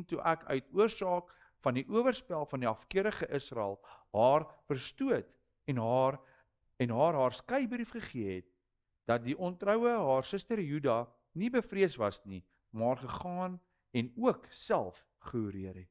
toe ek uit oorsaak van die oorspel van die afkeurige Israel haar verstoot en haar skeibrief gegee het, dat die ontroue haar suster Juda nie bevrees was nie, maar gegaan en ook self gehoreer het.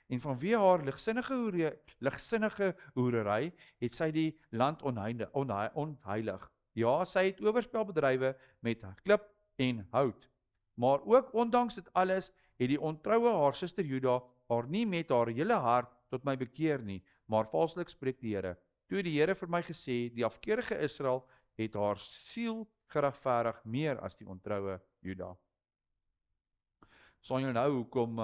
En vanweë haar ligsinnige hoerery het sy die land onheilig. Ja, sy het oorspel bedrywe met klip en hout. Maar ook ondanks dit alles het die ontroue haar suster Juda haar nie met haar hele hart tot my bekeer nie, maar valslik spreek die Here. Toe die Here vir my gesê, die afkeurige Israel het haar siel geregverdig meer as die ontroue Juda. Sal jy nou hoekom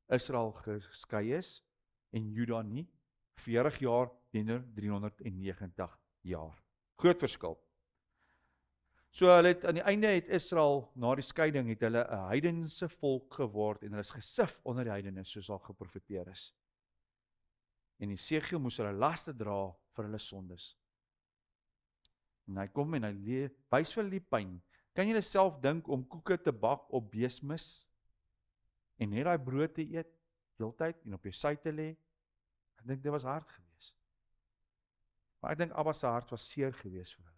Israel geskei is en Juda nie? 40 jaar teenoor 390 jaar. Groot verskil. So aan die einde het Israel, na die skeiding, het hulle 'n heidense volk geword en hulle is gesif onder die heidene, soos al geprofeteer is. En Esegiel moes hulle laste dra vir hulle sondes. En hy kom en hy wys vir hulle die pyn. Kan julle self dink om koeke te bak op beesmis en net daai brood te eet heeltyd en op jou sy te lê? Ek dink dit was hard geweest. Maar ek dink Abba se hart was seer geweest vir hulle.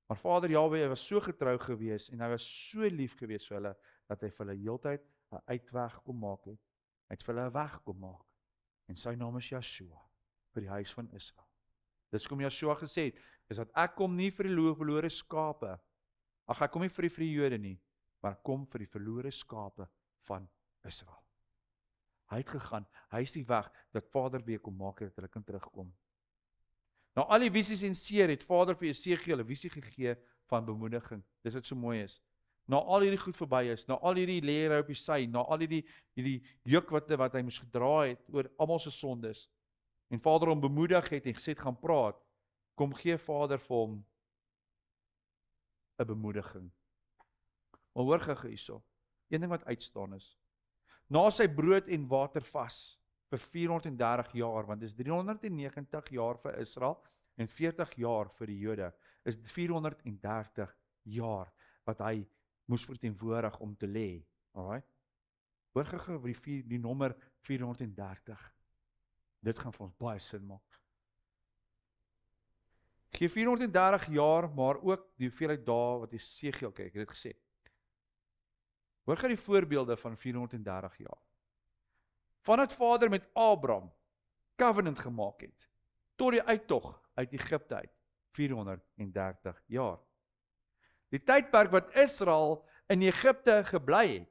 Maar Vader Jahwe, hy was so getrou geweest en hy was so lief geweest vir hulle dat hy vir hulle heeltyd 'n uitweg kom maak het. Hy het vir hulle 'n weg kom maak. En sy naam is Yeshua vir die huis van Israel. Dis kom Yeshua gesê het, is dat ek kom nie vir die verlore skape. Ek kom nie vir die Jode nie, maar ek kom vir die verlore skape van Israel. Hy het gegaan, hy is die weg dat Vader weer kom maak dat hulle kan terugkom. Nou al die visies en seer het Vader vir Esegiel 'n visie gegee van bemoediging. Dis wat so mooi is. Na al hierdie goed verby is, na al hierdie leer op die sy, na al hierdie juk wat hy moes gedra het oor almal se sondes. En Vader hom bemoedig het en gesê het gaan praat, kom gee Vader vir hom 'n bemoediging. Maar hoor gou hierso. Een ding wat uitstaan is. Na sy brood en water vas vir 430 jaar, want dit is 390 jaar vir Israel en 40 jaar vir die Jode, is 430 jaar wat hy moes verteenwoordig om te lê. Alright? Hoor gou die nommer 430. Dit gaan vir ons baie sin maak. Gee 430 jaar, maar ook die hoeveelheid dae wat Esegiel, kyk, ek het dit gesê. Hoor gou die voorbeelde van 430 jaar. Vandat Vader met Abraham covenant gemaak het, tot die uittog uit Egipte uit, 430 jaar. Die tydperk wat Israel in Egipte gebly het,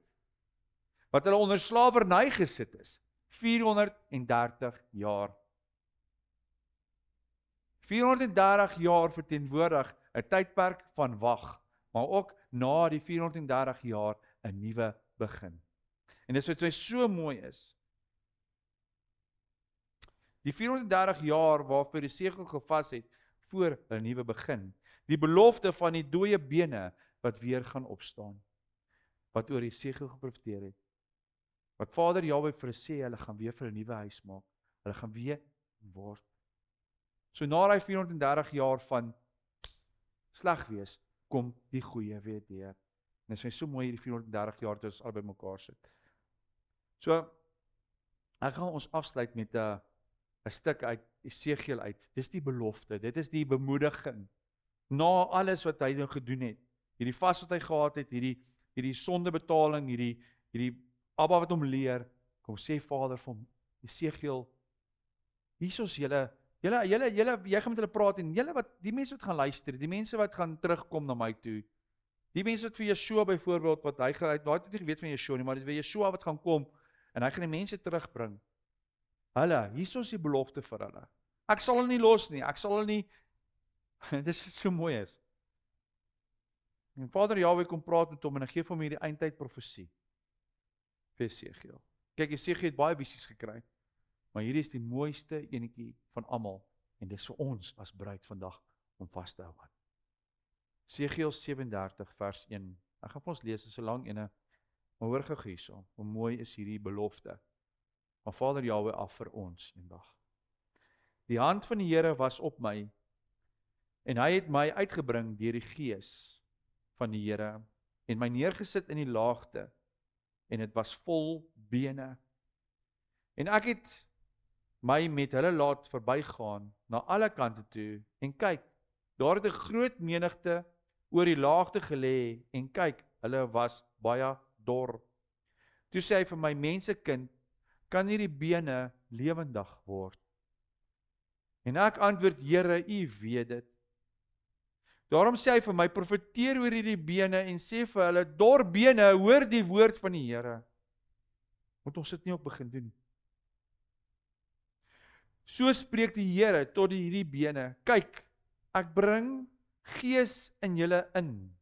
wat hulle onder slawerny gesit is, 430 jaar 430 jaar verteenwoordig 'n tydperk van wag, maar ook na die 430 jaar 'n nuwe begin. En dit is wat so mooi is. Die 430 jaar waarvoor Jesegiel gevas het voor 'n nuwe begin. Die belofte van die dooie bene wat weer gaan opstaan. Wat oor Jesegiel geprofeteer het. Wat Vader Jahwe vir hulle sê, hulle gaan weer vir 'n nuwe huis maak. Hulle gaan weer word. So na daai 430 jaar van sleg wees, kom die goeie weer deur. En dit is so mooi hierdie 430 jaar toe ons albei mekaar sit. So ek gaan ons afsluit met 'n stuk uit Jesegiel uit. Dis die belofte, dit is die bemoediging. Na alles wat hy nou gedoen het, hierdie vas wat hy gehad het, hierdie sondebetaling, hierdie Abba wat hom leer, kom sê Vader vir hom, Jesegiel, hier is julle, jy gaan met hulle praat en die mense wat gaan luister, die mense wat gaan terugkom na my toe, die mense wat vir Yeshua byvoorbeeld, wat hy het nie geweet van Yeshua nie, maar dit is Yeshua wat gaan kom, en hy gaan die mense terugbring. Hulle, hier is die belofte vir hulle. Ek sal hulle nie los nie, ek sal hulle nie, dit is so mooi is. En Vader Jahwe kom praat met hom, en hy gee vir hom hierdie eindtyd profesie, vir Jesegiel. Kyk, Jesegiel het baie visies gekry, maar hierdie is die mooiste enetjie van almal, en dis vir ons as bruid vandag, om vas te hou aan. Jesegiel 37 vers 1, ek gaan vir ons lees, so lang ene, maar hoor gou hierso, hoe mooi is hierdie belofte, van Vader Jahwe af vir ons eendag. Die hand van die Here was op my, en hy het my uitgebring deur die Gees van die Here, en my neergesit in die laagte, en dit was vol bene. En ek het my met hulle laat verbygaan, na alle kante toe, en kyk, daar het 'n groot menigte oor die laagte gelê, en kyk, hulle was baie dor. Toe sê hy vir my, mensekind, kan hierdie bene lewendig word? En ek antwoord, Here, U weet dit. Daarom sê hy vir my, profeteer oor hierdie bene en sê vir hulle, dor bene, hoor die woord van die Here. Moet ons dit nie ook begin doen? So spreek die Here tot hierdie bene, kyk, ek bring Gees in julle in,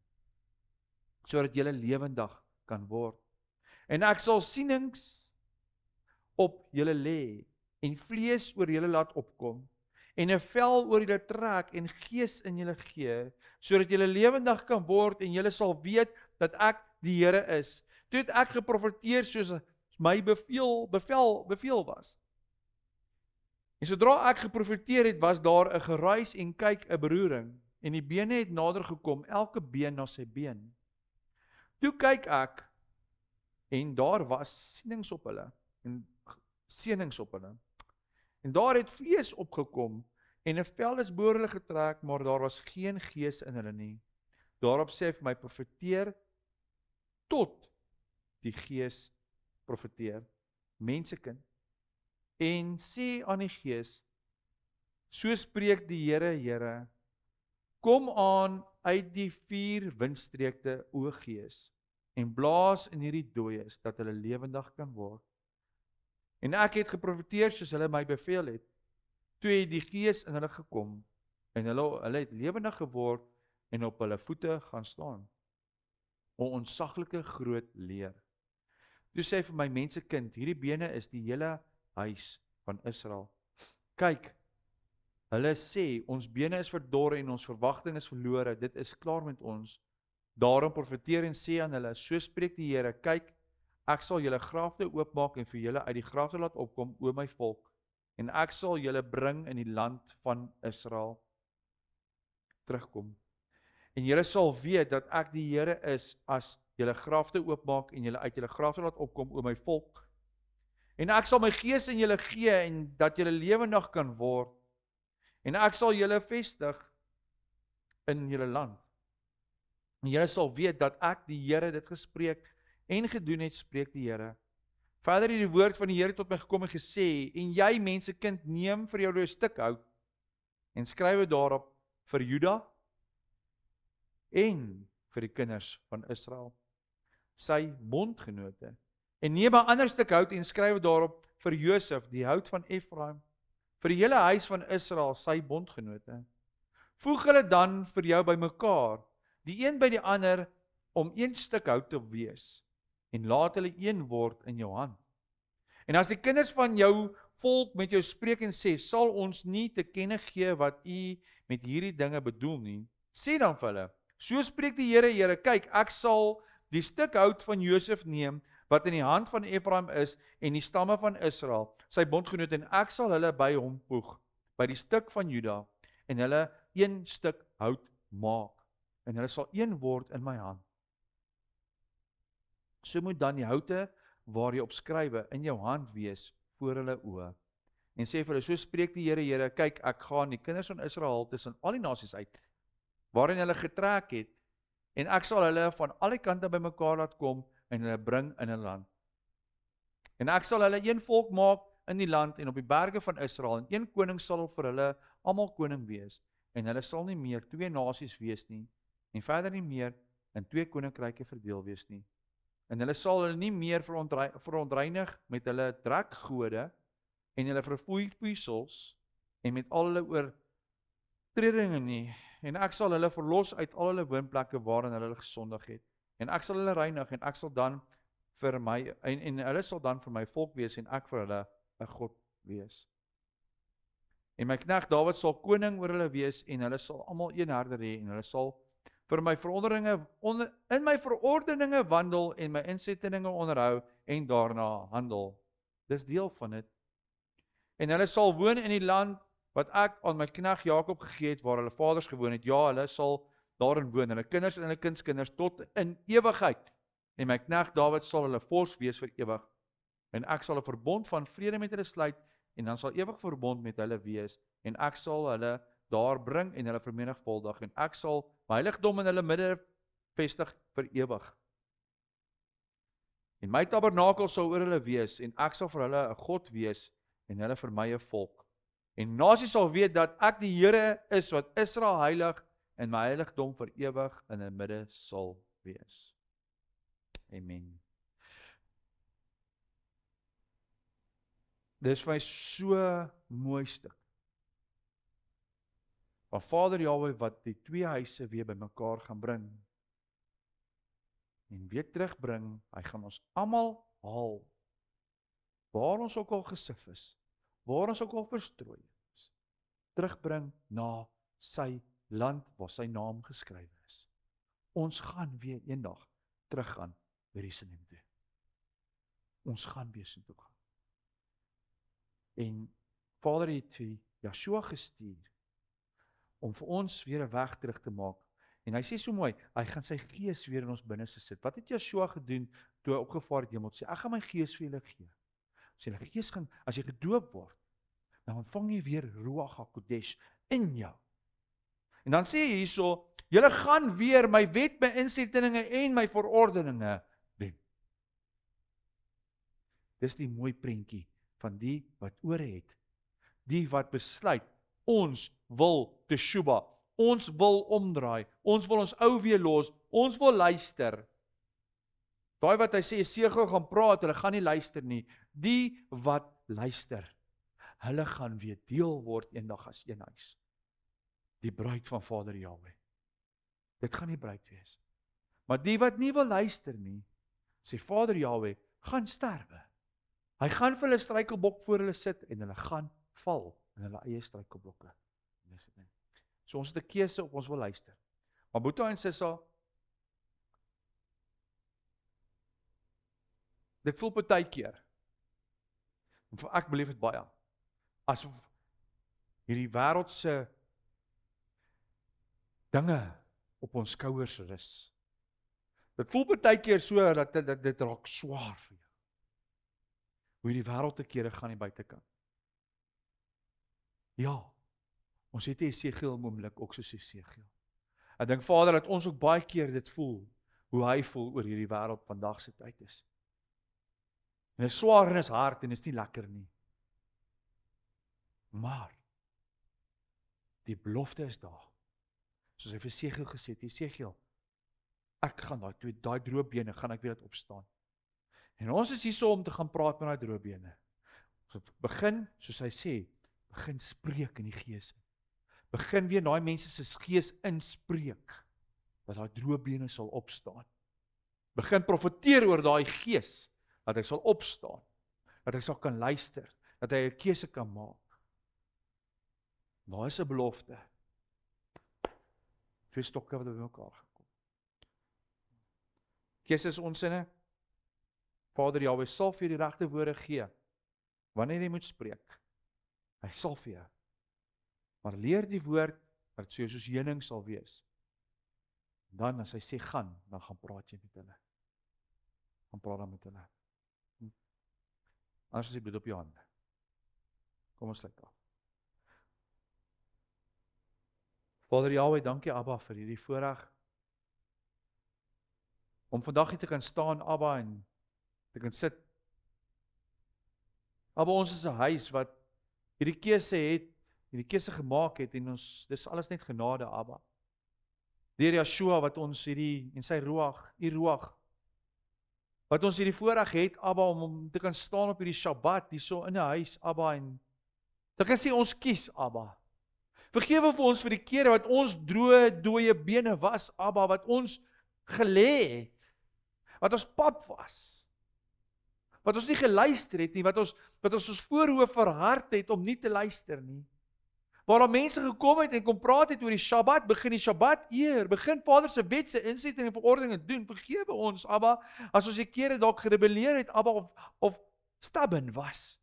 sodat julle lewendig kan word. En ek sal sienings op julle lê, en vlees oor julle laat opkom, en 'n vel oor julle trek, en Gees in julle gee, sodat julle lewendig kan word, en julle sal weet, dat ek die Here is. Toe het ek geprofeteer, soos my bevel was. En sodra ek geprofeteer het, was daar 'n geruis, en kyk, 'n beroering, en die bene het nader gekom, elke been na sy been. Toe kyk ek, en daar was sienings op hulle, en senings op hulle. En daar het vlees opgekom, en 'n vel is bo hulle getrek, maar daar was geen gees in hulle nie. Daarop sê hy vir my, profeteer, tot die Gees profeteer, mensekind, en sê aan die Gees, so spreek die Here, Here, kom aan uit die 4 windstreke, o Gees, en blaas in hierdie dooies, dat hulle lewendig kan word. En ek het geprofeteer soos hulle my beveel het. Toe het die Gees in hulle gekom, en hulle het lewendig geword, en op hulle voete gaan staan. O ontsaglike groot leer. Toe sê hy vir my, mensekind, hierdie bene is die hele huis van Israel. Kyk, hulle sê, ons bene is verdor en ons verwagting is verlore, dit is klaar met ons. Daarom profeteer en sê aan hulle, so spreek die Here, kyk, ek sal julle grafte oopmaak en vir julle uit die grafte laat opkom, o my volk, en ek sal julle bring in die land van Israel. Terugkom. En julle sal weet dat ek die Here is, as julle grafte oopmaak en julle uit julle grafte laat opkom, o my volk. En ek sal my Gees in julle gee, en dat julle lewendig kan word. En ek sal julle vestig in julle land. En julle sal weet dat ek die Here dit gespreek en gedoen het, spreek die Here. Verder het die woord van die Here tot my gekom en gesê, en jy mensekind, neem vir jou 'n stuk hout, en skryf dit daarop vir Juda, en vir die kinders van Israel, sy bondgenote. En neem 'n ander stuk hout en skryf daarop vir Josef, die hout van Efraim, vir die hele huis van Israel, sy bondgenote. Voeg hulle dan vir jou bymekaar, die een by die ander, om een stuk hout te wees, en laat hulle een word in jou hand. En as die kinders van jou volk met jou spreek en sê, sal ons nie te kenne gee wat u met hierdie dinge bedoel nie, sê dan vir hulle, so spreek die Here, Here, kyk, ek sal die stuk hout van Josef neem, wat in die hand van Ephraim is, en die stamme van Israel, sy bondgenoot, en ek sal hulle by hom voeg, by die stuk van Juda, en hulle een stuk hout maak, en hulle sal een word in my hand. So moet dan die houte waar jy opskrywe in jou hand wees voor hulle oë. En sê vir hulle, so spreek die Here, Here, kyk, ek gaan die kinders van Israel tussen al die nasies uit, waarin hulle getrek het, en ek sal hulle van al die kante bymekaar laat kom, en hulle bring in 'n land. En ek sal hulle een volk maak in die land, en op die berge van Israel, en een koning sal vir hulle almal koning wees, en hulle sal nie meer twee nasies wees nie, en verder nie meer in twee koninkryke verdeel wees nie. En hulle sal hulle nie meer verontreinig met hulle drekgode, en hulle verfoeisels, en met al hulle oortredinge nie, en ek sal hulle verlos uit al hulle woonplekke waarin hulle gesondig het, en ek sal hulle reinig, en ek sal dan vir my, en hulle sal dan vir my volk wees, en ek vir hulle 'n God wees. En my knegt Dawid sal koning oor hulle wees, en hulle sal almal een herder hê, en hulle sal vir my in my verordeninge wandel, en my insettinge onderhou, en daarna handel. Dis deel van dit. En hulle sal woon in die land wat ek aan my knegt Jakob gegee het, waar hulle vaders gewoon het. Ja, hulle sal daarin woon, hulle kinders en hulle kindskinders tot in ewigheid. En my knegt Dawid sal hulle vors wees vir ewig. En ek sal 'n verbond van vrede met hulle sluit, en dan sal ewig verbond met hulle wees, en ek sal hulle daar bring en hulle vermenigvuldig, en ek sal my heiligdom in hulle midde vestig vir ewig. En my tabernakel sal oor hulle wees, en ek sal vir hulle 'n God wees, en hulle vir my 'n volk. En nasies sal weet dat ek die Here is, wat Israel heilig, en my heiligdom vir ewig in hulle midde sal wees. Amen. Dis vir my so mooi stuk. Van Vader Jahwe wat die twee huise weer bymekaar gaan bring. En weer terugbring, hy gaan ons almal haal. Waar ons ook al gesif is, waar ons ook al verstrooi is, terugbring na sy land waar sy naam geskrywe is. Ons gaan weer eendag teruggaan Jerusalem toe. Ons gaan weer so toe gaan. En Vader het vir Joshua gestuur om vir ons weer 'n weg terug te maak. En hy sê so mooi, hy gaan sy gees weer in ons binneste sit. Wat het Joshua gedoen toe hy opgevaar het hemel? Sê, ek gaan my gees vir julle gee. As julle gees gaan, as jy gedoop word, dan ontvang jy weer Ruach HaKodesh in jou. En dan sê hy hierso, julle gaan weer my wet, my insettinge en my verordeninge doen. Dis die mooi prentjie van die wat ore het. Die wat besluit, ons wil teshuba, ons wil omdraai, ons wil ons ou weer los, ons wil luister. Daai wat hy sê, Jesegiel gaan praat, hulle gaan nie luister nie. Die wat luister, hulle gaan weer deel word eendag as een huis. Die bruid van Vader Jahwe. Dit gaan nie bruid wees. Maar die wat nie wil luister nie, sê Vader Jahwe, gaan sterwe. Hy gaan vir hulle struikelblok voor hulle sit, en hulle gaan val in hulle eie struikelblokke. So ons het 'n keuse op ons wil luister. Maar Boeta en Sissa, dit voel partykeer, en ek beleef dit baie, asof hierdie wêreldse dinge op ons skouers rus. Dit voel partykeer so dat dit raak swaar vir jou. Hoe die wêreld te kere gaan die buitekant. Ja, ons het Jesegiel oomblik ook soos Jesegiel. Ek dink Vader dat ons ook baie keer dit voel, hoe hy voel oor hierdie wêreld vandag se tyd is. En dit is swaar in ons hart en is nie lekker nie. Maar die belofte is daar. Soos hy vir Jesegiel gesê het, Jesegiel, ek gaan daai droë bene gaan ek weer laat opstaan. En ons is hierso om te gaan praat met daai droë bene. Ons begin, soos hy sê, Begin spreek in die gees. Begin weer daai mense se gees inspreek, dat daai droë bene sal opstaan. Begin profeteer oor daai gees, dat hy sal opstaan, dat hy sal kan luister, dat hy 'n keuse kan maak. Daar is 'n belofte. 2 stokke wat by mekaar gekom. Keuse is onsinne. Vader Jahwe sal vir die regte woorde gee, wanneer jy moet spreek. Hy sal vir jou. Maar leer die woord, dat so soos heuning sal wees. Dan as hy sê gaan, dan gaan praat jy met hulle. Gaan praat dan met hulle. Anders is die bloed op jou hande. Kom ons sluit af. Vader Jahwe, dankie Abba vir hierdie voorreg om vandag hier te kan staan, Abba, en te kan sit. Abba, ons is 'n huis wat hierdie keuse gemaak het, en ons, dis alles net genade, Abba. Deur Yeshua wat ons hierdie, en sy Ruach, die Ruach, wat ons hierdie voorreg het, Abba, om te kan staan op hierdie Shabbat, hier so in 'n huis, Abba, en dan kan sê ons kies, Abba. Vergewe vir ons vir die kere wat ons droë, dooie bene was, Abba, wat ons gelê het, wat ons pap was, wat ons nie geluister het nie, wat ons voorhoof verhard het om nie te luister nie. Waar daar mense gekom het en kom praat het oor die Shabbat, begin die Shabbat eer, begin Vader se wet se insetting en verordeninge doen. Vergewe ons, Abba, as ons die kere dalk gerebelleer het, Abba, of stubborn was.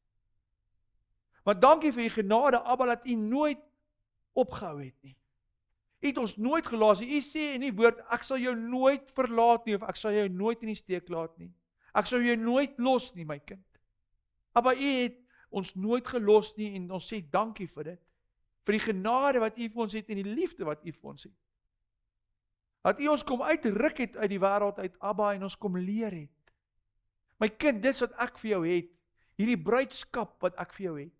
Maar dankie vir u genade, Abba, dat u nooit opgehou het nie. U het ons nooit gelos nie. U sê in die woord, ek sal jou nooit verlaat nie, of ek sal jou nooit in die steek laat nie. Ek sal jou nooit los nie, my kind. Abba, u het ons nooit gelos nie, en ons sê dankie vir dit. Vir die genade wat u vir ons het, en die liefde wat u vir ons het. Dat u ons kom uitruk het uit die wêreld uit, Abba, en ons kom leer het. My kind, dis wat ek vir jou het. Hierdie bruidskap wat ek vir jou het.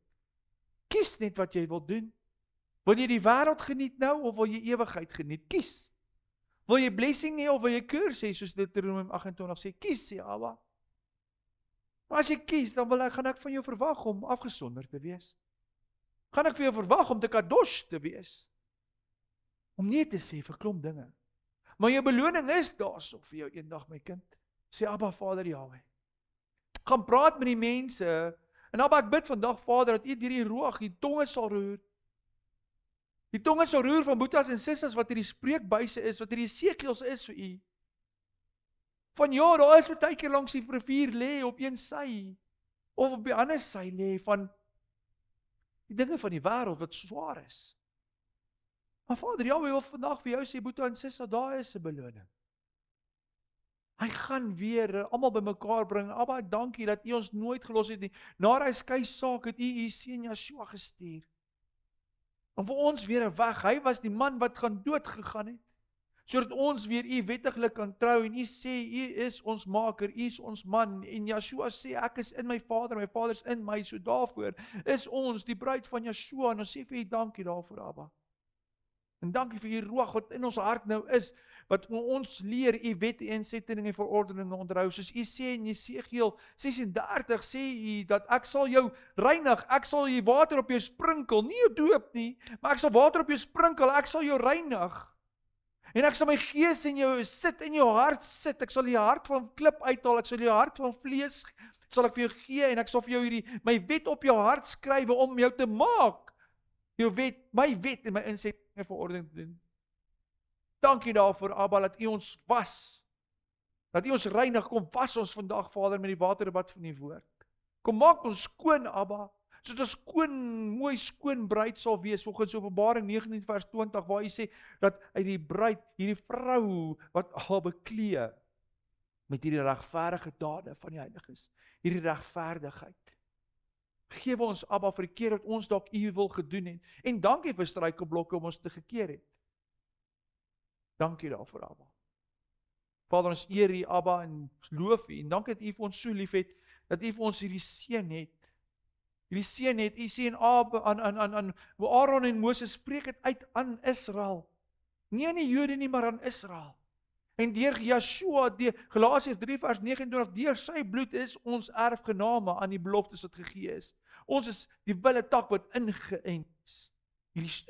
Kies net wat jy wil doen. Wil jy die wêreld geniet nou, of wil jy ewigheid geniet? Kies. Wil jy blessing hê, of wil jy curse hê, soos Deuteronomium 28 sê? Kies, sê Abba. Maar as jy kies, dan gaan ek van jou verwag om afgesonder te wees. Gaan ek vir jou verwag om te kadosh te wees. Om nee te sê vir klomp dinge. Maar jou beloning is daarso vir jou eendag, my kind. Sê Abba, Vader Jahwe. Gaan praat met die mense. En Abba, ek bid vandag, Vader, dat u deur die Ruach die tonge sal roer. Die tonge sal roer van boetas en sissas wat hierdie spreekbuise is, wat hierdie Esegiels is vir u. Van ja, daar is baie keer langs die rivier lê op een sy, of op die ander sy lê, van die dinge van die wêreld wat swaar is. Maar Vader, Jahwe wil vandag vir jou sê, boeta en sissa, daar is 'n beloning. Hy gaan weer almal bymekaar bring. Abba, dankie dat u ons nooit gelos het nie. Na hy skei saak het u seun Yeshua gestuur. Om vir ons weer 'n weg. Hy was die man wat gaan dood gegaan het, sodat ons weer u wettiglik kan trou, en u sê, u is ons maker, u is ons man, en Yeshua sê, ek is in my Vader is in my, so daarvoor is ons die bruid van Yeshua, en ons sê vir u dankie daarvoor, Abba. En dankie vir u Ruach wat in ons hart nou is, wat ons leer u wette en insettinge en verordeninge onderhou, soos u sê in Jesegiel 36, sê u dat ek sal jou reinig, ek sal die water op jou sprinkel, nie jou doop nie, maar ek sal water op jou sprinkel, ek sal jou reinig. En ek sal my gees in jou sit, in jou hart sit, ek sal die hart van klip uithaal, ek sal die hart van vlees, sal ek vir jou gee, en ek sal vir jou my wet op jou hart skrywe, om jou te maak, jou wet, my wet en my insetting en verordening te doen. Dankie daarvoor, Abba, dat u ons was, dat u ons reinig, kom was ons vandag, Vader, met die waterdebat van die woord. Kom maak ons skoon, Abba, sodat ons skoon, mooi skoon bruid sal wees, volgens Openbaring 19 vers 20, waar hy sê, dat uit die bruid, hierdie vrou, wat haar beklee, met hierdie regverdige dade van die heiliges, hierdie regverdigheid. Gewe ons, Abba, vir die keer dat ons dalk u wil gedoen het, en dankie vir struikelblokke om ons te gekeer het. Dankie daarvoor, Abba. Vader, ons eer u, Abba, en loof u, en dankie dat u vir ons so lief het, dat u vir ons hierdie seën het. Hierdie seën het, u sê aan Aaron en Moses, spreek het uit aan Israel. Nie aan die Jode nie, maar aan Israel. En deur Yeshua, Galasiërs 3 vers 29, deur sy bloed is ons erfgename aan die beloftes wat gegee is. Ons is die wille tak wat ingeënt is.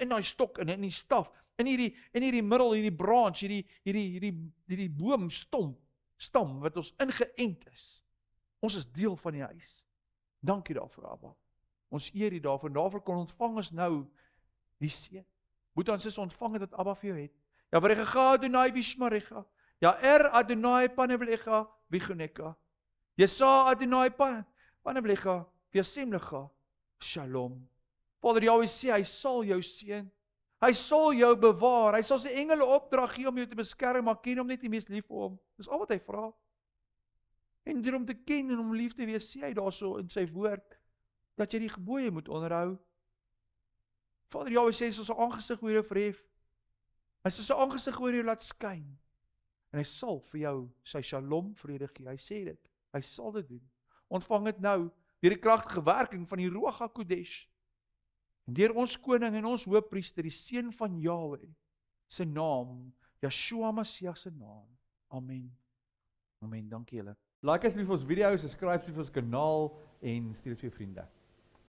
In daai stok en in die staf, in hierdie middel, hierdie branch, hierdie boom stam wat ons ingeënt is. Ons is deel van die huis. Dankie daarvoor, Abba. Ons eer U daarvoor. Daarvoor kon ontvang ons nou die seën. Moet ons is ontvang het wat Abba vir jou het. Ja, Varecha Adonai Vishmarecha. Ja, Adonai Panevlecha Vichoneka. Yesa Adonai Panevlecha Vyasemlecha. Shalom. Vader Jahwe sê, hy sal jou seën. Hy sal jou bewaar. Hy sal sy engele opdrag gee om jou te beskerm, maar ken hom net nie mees lief vir hom. Dis al wat hy vra. En deur hom te ken en hom lief te wees, sê hy daarso in sy woord, dat jy die gebooie moet onderhou. Vader Jahwe sê, hy sal sy aangesig oor jou verhef. Hy sal sy aangesig oor jou laat skyn. En hy sal vir jou sy shalom vrede gee. Hy sê dit. Hy sal dit doen. Ontvang dit nou, deur die kragtige werking van die Ruach HaKodesh. En deur ons koning en ons hoofpriester, die seun van Jahwe, sy naam, Yeshua Mashiach se naam. Amen. Amen, dankie julle. Like asseblief ons video, subscribe asseblief ons kanaal en stuur dit vir jou vriende.